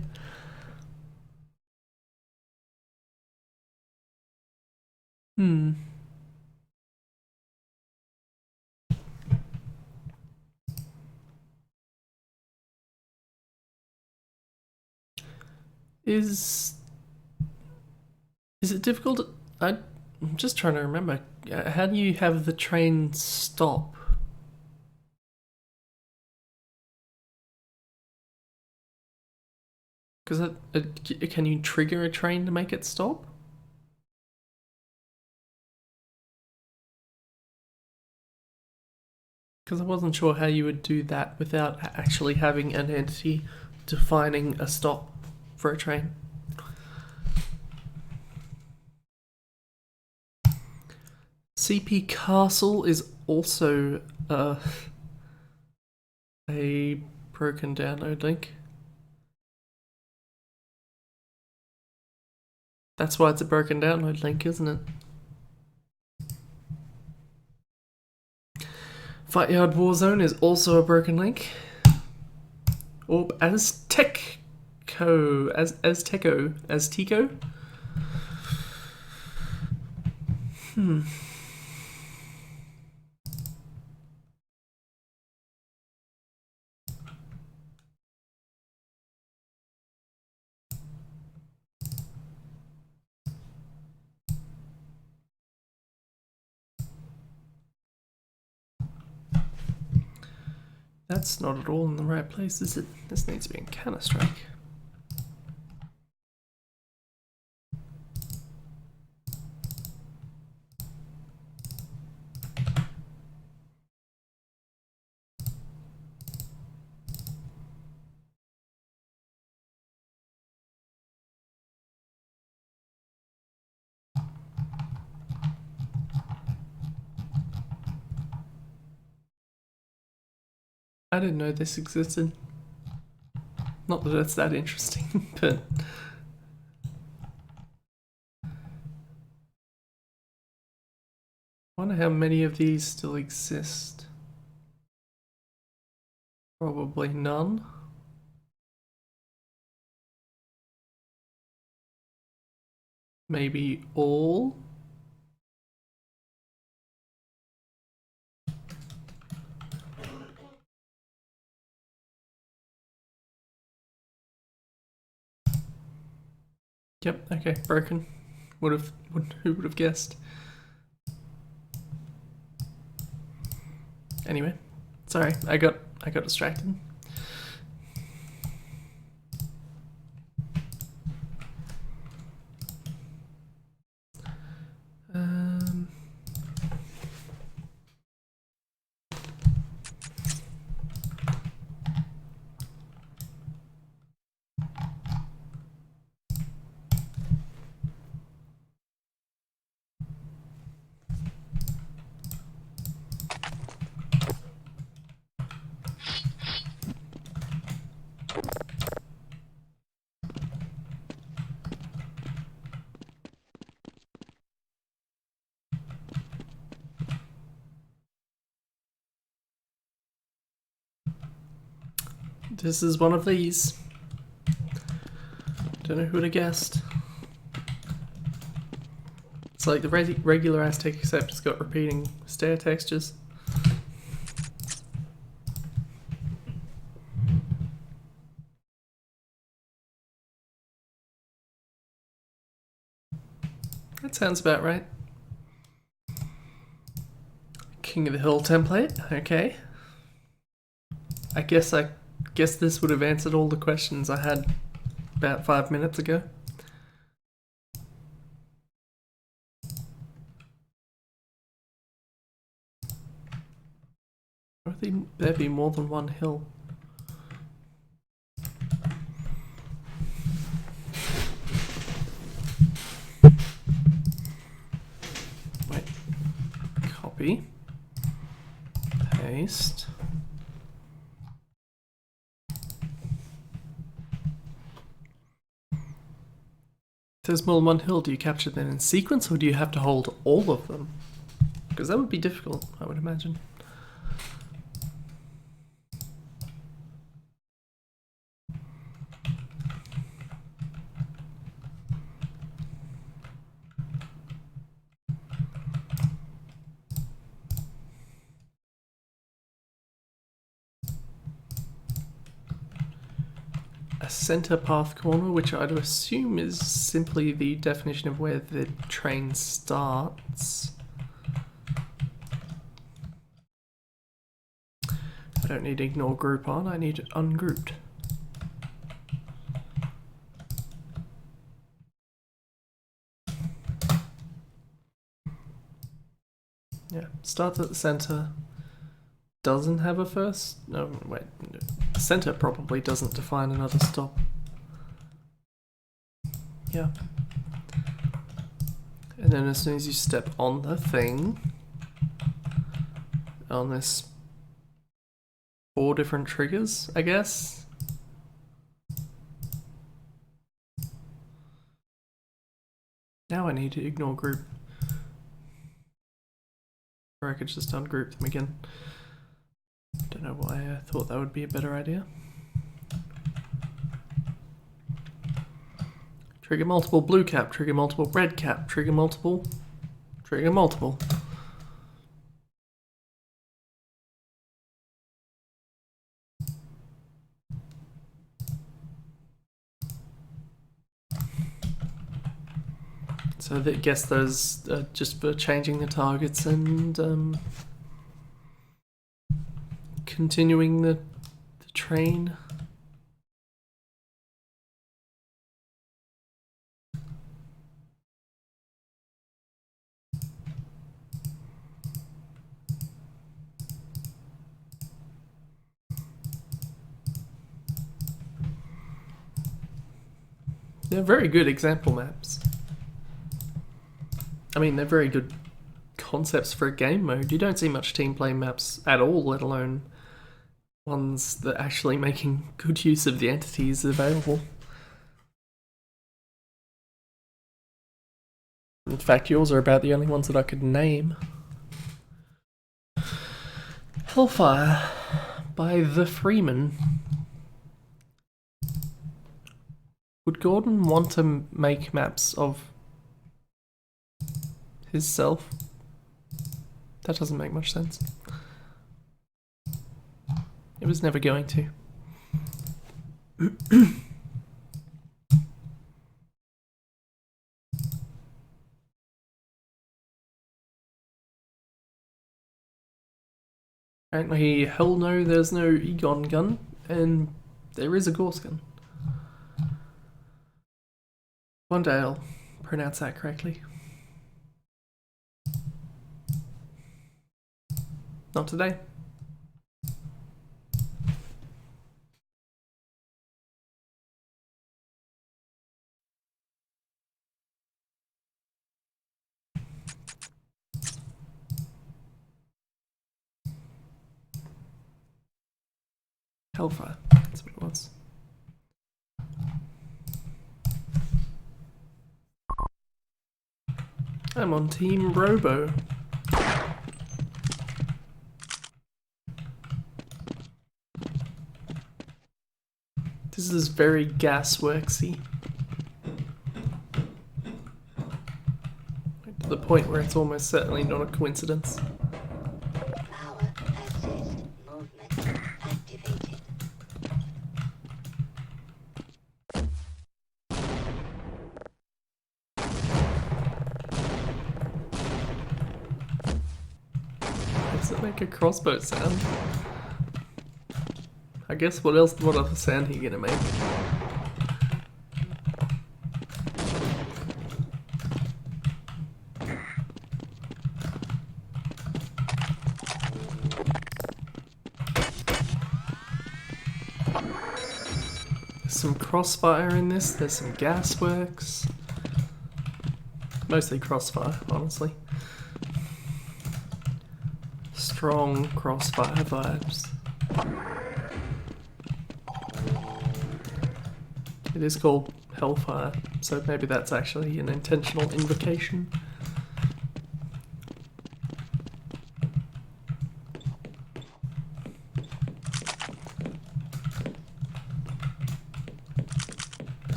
Is it difficult? I'm just trying to remember. How do you have the train stop? Because can you trigger a train to make it stop? Because I wasn't sure how you would do that without actually having an entity defining a stop for a train. CP Castle is also a broken download link. That's why it's a broken download link, isn't it? Fight Yard Warzone is also a broken link. Or Azteco. That's not at all in the right place, is it? This needs to be in Counter-Strike. I didn't know this existed. Not that it's that interesting, but... I wonder how many of these still exist. Probably none. Maybe all? Yep, okay, broken. Who would have guessed? Anyway, sorry, I got distracted. This is one of these. Don't know who would have guessed. It's like the regular Aztec, except it's got repeating stair textures. That sounds about right. King of the Hill template, okay. I guess this would have answered all the questions I had about 5 minutes ago. I think there'd be more than one hill. Wait. Copy. Paste. there's more than one hill, do you capture them in sequence or do you have to hold all of them? Because that would be difficult, I would imagine. A center path corner, which I'd assume is simply the definition of where the train starts. I don't need ignore group on, I need ungrouped. Yeah, starts at the center. Doesn't have a first? No, wait. The center probably doesn't define another stop. Yeah. And then as soon as you step on the thing, on this 4 different triggers, I guess. Now I need to ignore group. Or I could just ungroup them again. Don't know why I thought that would be a better idea. Trigger multiple blue cap, trigger multiple red cap, trigger multiple, trigger multiple. So I guess those are just for changing the targets and continuing the train. They're very good example maps. I mean, they're very good concepts for a game mode. You don't see much team play maps at all, let alone ones that actually making good use of the entities available. In fact, yours are about the only ones that I could name. Hellfire by The Freeman. Would Gordon want to make maps of himself? That doesn't make much sense. It was never going to. Apparently, hell no, there's no Egon gun, and there is a Gorse gun. One day I'll pronounce that correctly. Not today. Hellfire, that's what it was. I'm on Team Robo. This is very gasworksy. To the point where it's almost certainly not a coincidence. Power assist movement activated. Does it make a crossbow sound? I guess what other sound are you gonna make? There's some crossfire in this, there's some gasworks. Mostly crossfire, honestly. Strong crossfire vibes. It is called hellfire, so maybe that's actually an intentional invocation.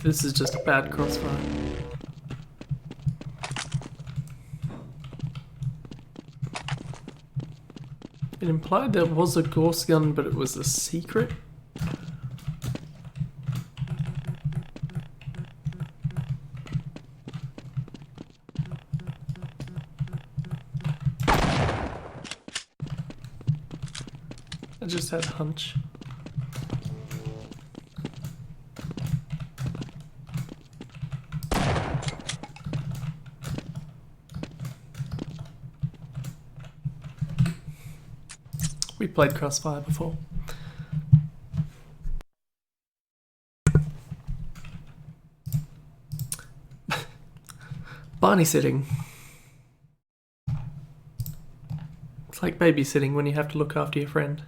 This is just a bad crossfire. It implied there was a Gauss gun, but it was a secret. I just had a hunch. We played Crossfire before. Barney sitting. It's like babysitting when you have to look after your friend.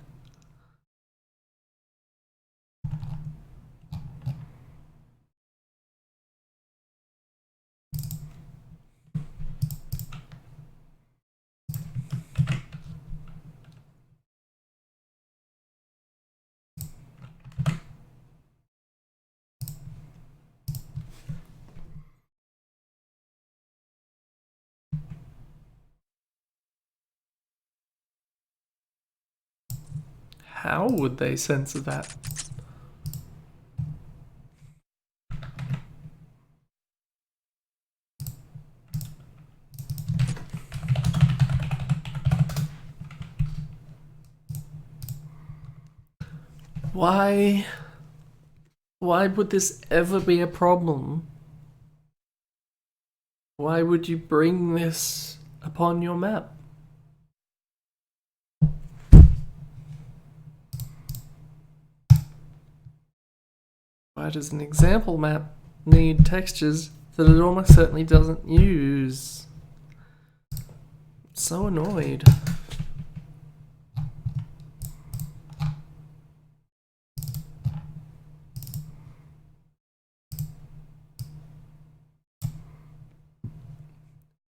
How would they censor that? Why would this ever be a problem? Why would you bring this upon your map? Why does an example map need textures that it almost certainly doesn't use? I'm so annoyed.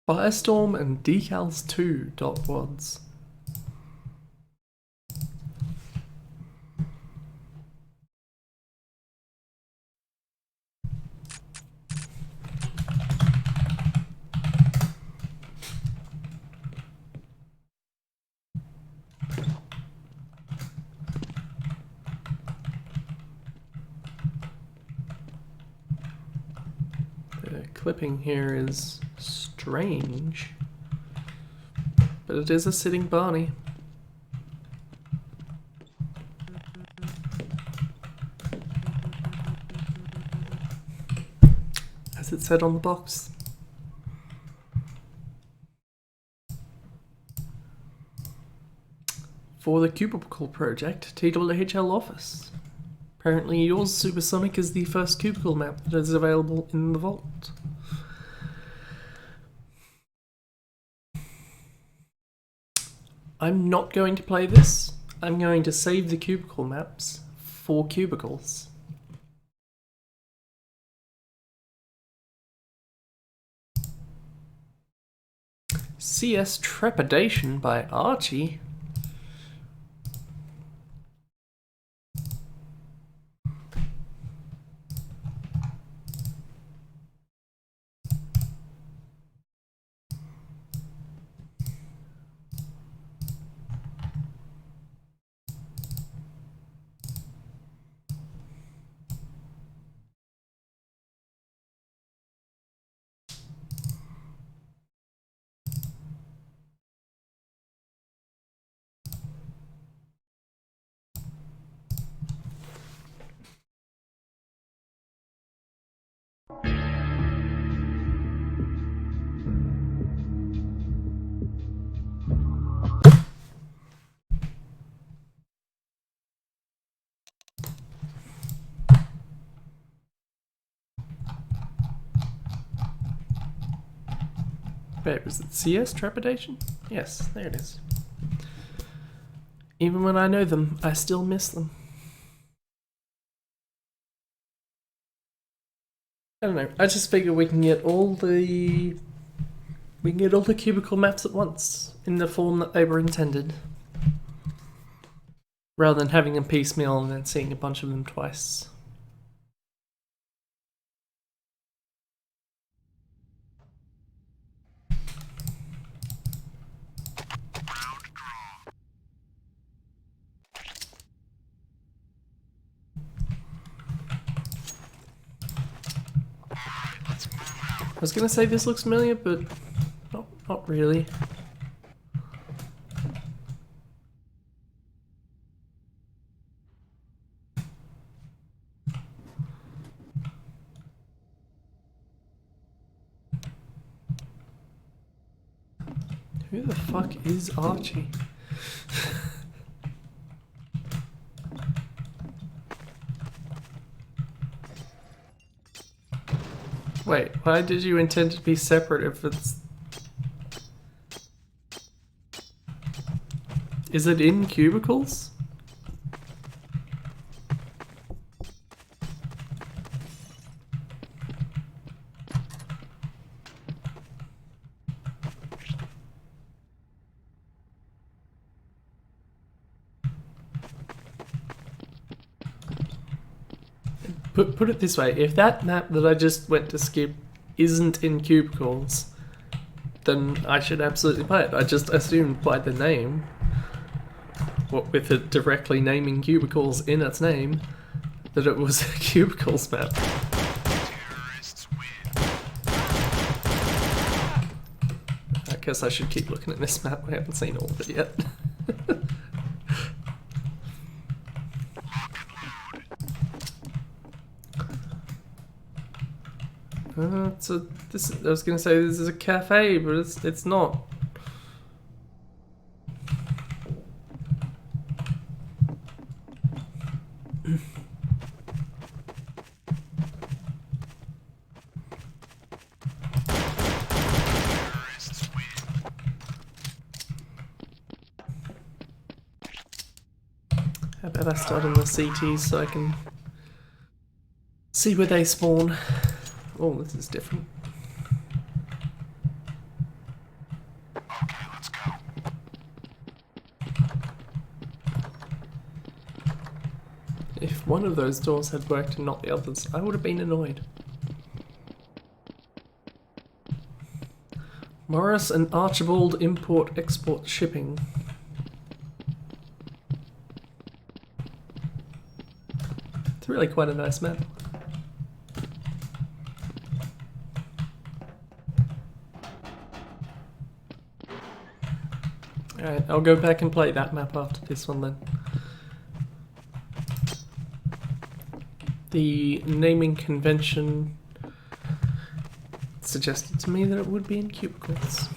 Firestorm and Decals 2 dot wads. The clipping here is strange, but it is a sitting Barney. As it said on the box. For the Cubicle project, twhl office. Apparently yours, Supersonic, is the first Cubicle map that is available in the vault. I'm not going to play this. I'm going to save the Cubicle maps for cubicles. CS Trepidation by Archie. Wait, was it CS Trepidation? Yes, there it is. Even when I know them, I still miss them. I don't know. I just figure we can get all the cubicle maps at once in the form that they were intended, rather than having them piecemeal and then seeing a bunch of them twice. I was gonna say this looks familiar, but not really. Who the fuck is Archie? Wait, why did you intend it to be separate if it's... Is it in cubicles? Put it this way, if that map that I just went to skip isn't in cubicles, then I should absolutely play it. I just assumed by the name, what with it directly naming cubicles in its name, that it was a cubicles map. Terrorists win. I guess I should keep looking at this map, I haven't seen all of it yet. I was gonna say this is a cafe, but it's not. Terrorists win. How about I start on the CTs so I can see where they spawn? Oh, this is different. Okay, let's go. If one of those doors had worked and not the others, I would have been annoyed. Morris and Archibald Import-Export Shipping. It's really quite a nice map. Alright, I'll go back and play that map after this one then. The naming convention suggested to me that it would be in cubicles.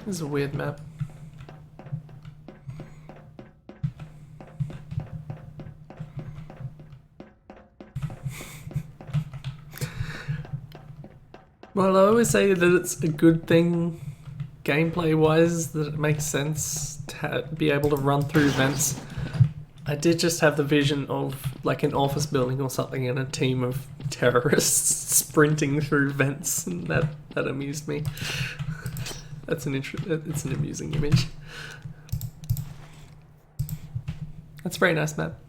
This is a weird map. Well, I always say that it's a good thing, gameplay-wise, that it makes sense to be able to run through vents. I did just have the vision of like an office building or something and a team of terrorists sprinting through vents, and that amused me. It's an amusing image. That's a very nice map.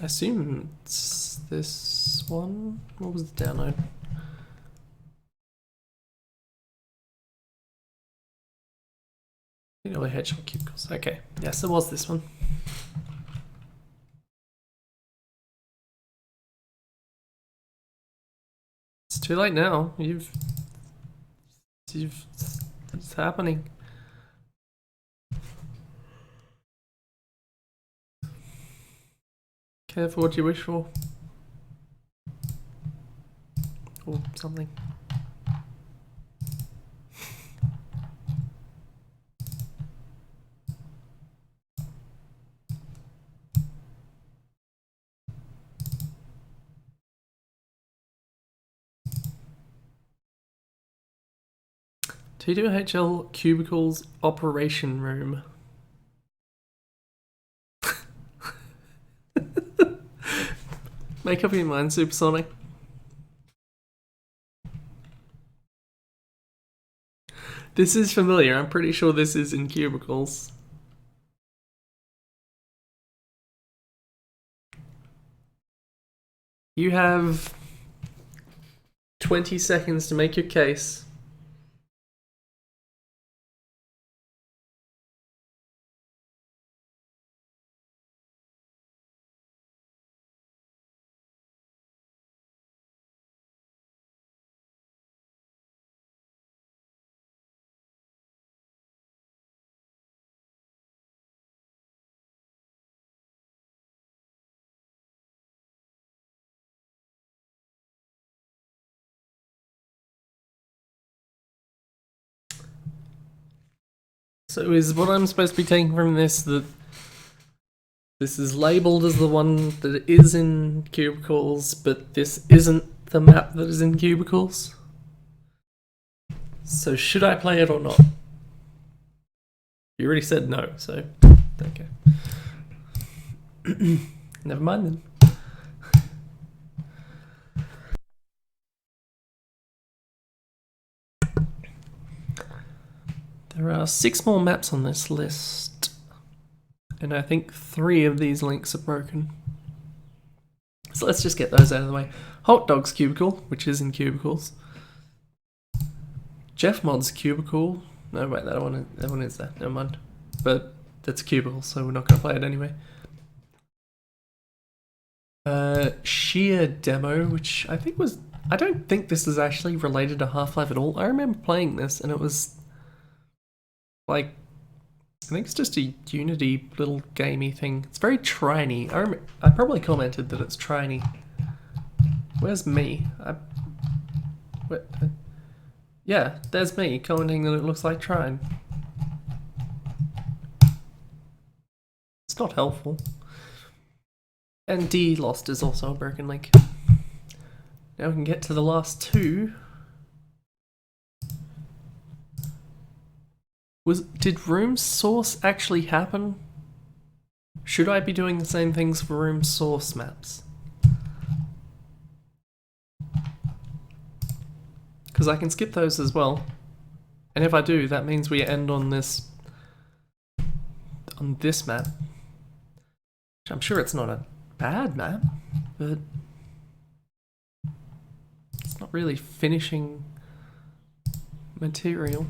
I assume it's this one. What was the download? You know, the hedgehog cubicles. Okay, yes, it was this one. It's too late now. It's happening. Careful what you wish for. Or something. T2HL Cubicles Operation Room. Make up your mind, Supersonic. This is familiar. I'm pretty sure this is in cubicles. You have 20 seconds to make your case. So is what I'm supposed to be taking from this that this is labelled as the one that is in cubicles, but this isn't the map that is in cubicles? So should I play it or not? You already said no, so okay. Never mind then. There are 6 more maps on this list, and I think 3 of these links are broken. So let's just get those out of the way. Hot Dog's Cubicle, which is in cubicles. Jeff Mod's Cubicle. No, wait, that one is there. Never mind. But that's a cubicle, so we're not going to play it anyway. Sheer Demo, which I think was... I don't think this is actually related to Half-Life at all. I remember playing this, and it was... like, I think it's just a Unity little gamey thing. It's very triny. I probably commented that it's triny. Where's me? Yeah, there's me commenting that it looks like Trine. It's not helpful. And D Lost is also a broken link. Now we can get to the last 2. Did room source actually happen? Should I be doing the same things for room source maps? Because I can skip those as well. And if I do, that means we end on this map. Which I'm sure it's not a bad map, but it's not really finishing material.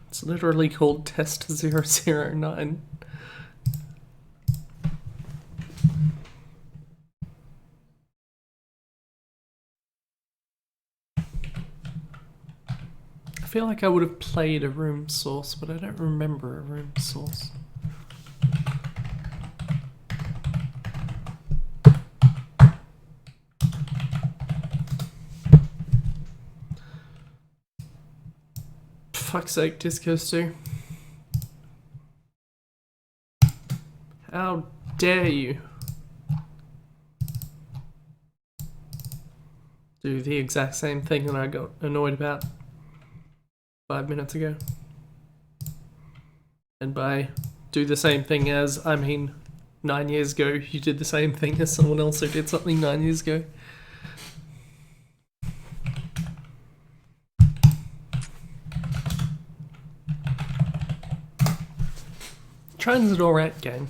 It's literally called Test 009. I feel like I would have played a room source, but I don't remember a room source. Fuck's sake, Disco Stew. How dare you do the exact same thing that I got annoyed about 5 minutes ago. And by do the same thing as, I mean 9 years ago you did the same thing as someone else who did something 9 years ago. Trine's an alright game.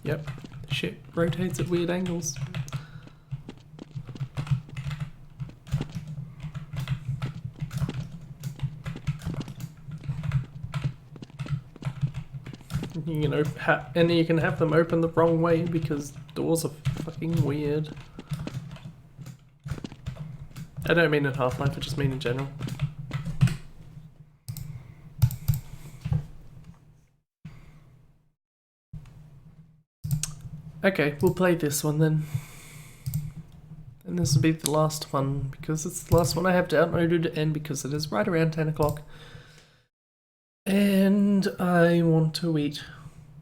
Yep, shit rotates at weird angles. You know, and you can have them open the wrong way because doors are fucking weird. I don't mean in Half-Life, I just mean in general. Okay, we'll play this one then. And this will be the last one because it's the last one I have downloaded and because it is right around 10 o'clock. And I want to eat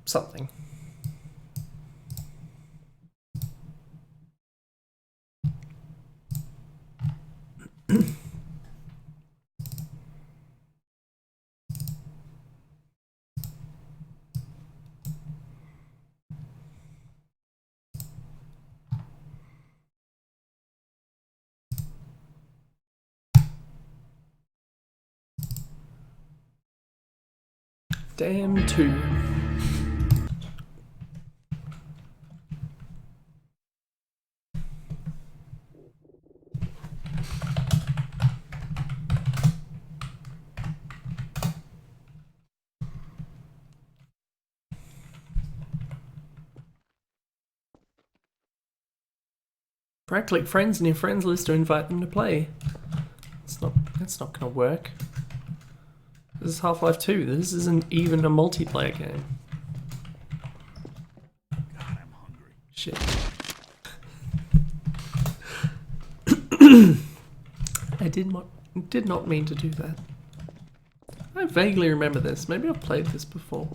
something. Damn two. Right-click friends in your friends list to invite them to play. That's not gonna work. This is Half-Life 2. This isn't even a multiplayer game. God, I'm hungry. Shit. I did not mean to do that. I vaguely remember this. Maybe I've played this before.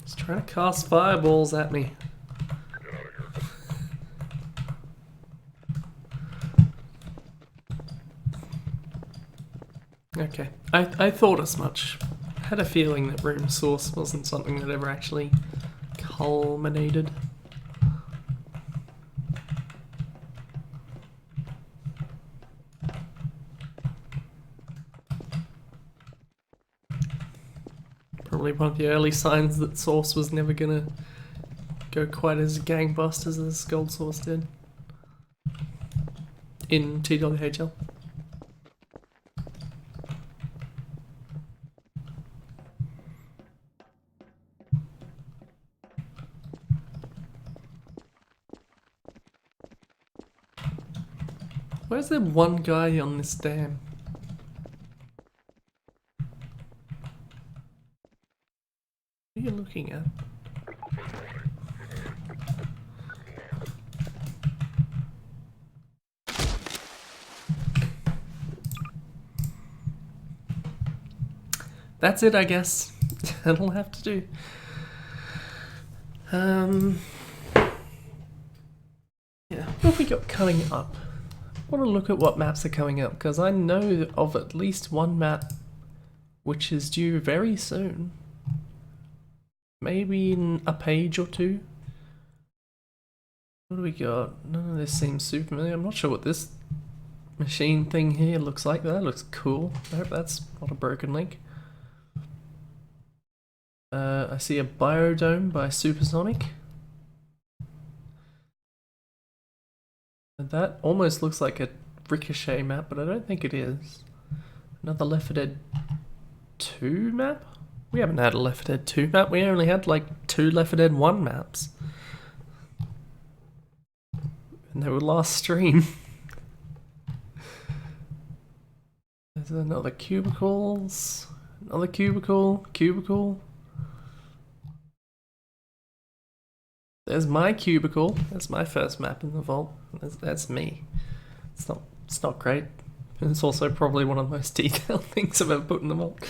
He's trying to cast fireballs at me. Okay, I thought as much. I had a feeling that room source wasn't something that ever actually culminated. Probably one of the early signs that source was never gonna go quite as gangbusters as Gold Source did in TWHL. Where's there one guy on this dam? What are you looking at? That's it, I guess. That'll have to do. Yeah, what have we got coming up? I want to look at what maps are coming up, because I know of at least one map which is due very soon. Maybe in a page or two. What do we got? None of this seems super familiar. I'm not sure what this machine thing here looks like. That looks cool. I hope that's not a broken link. I see a biodome by Supersonic. That almost looks like a Ricochet map, but I don't think it is. Another Left 4 Dead 2 map? We haven't had a Left 4 Dead 2 map, we only had like 2 Left 4 Dead 1 maps. And they were last stream. There's another cubicles, another cubicle. There's my cubicle. That's my first map in the vault. That's me. It's not great. And it's also probably one of the most detailed things I've ever put in the vault.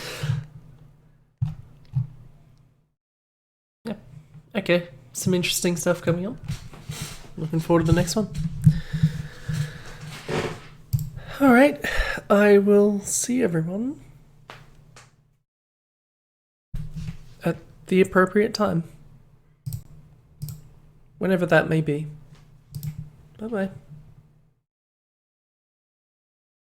Yeah. Okay. Some interesting stuff coming up. Looking forward to the next one. Alright. I will see everyone at the appropriate time. Whenever that may be. Bye bye.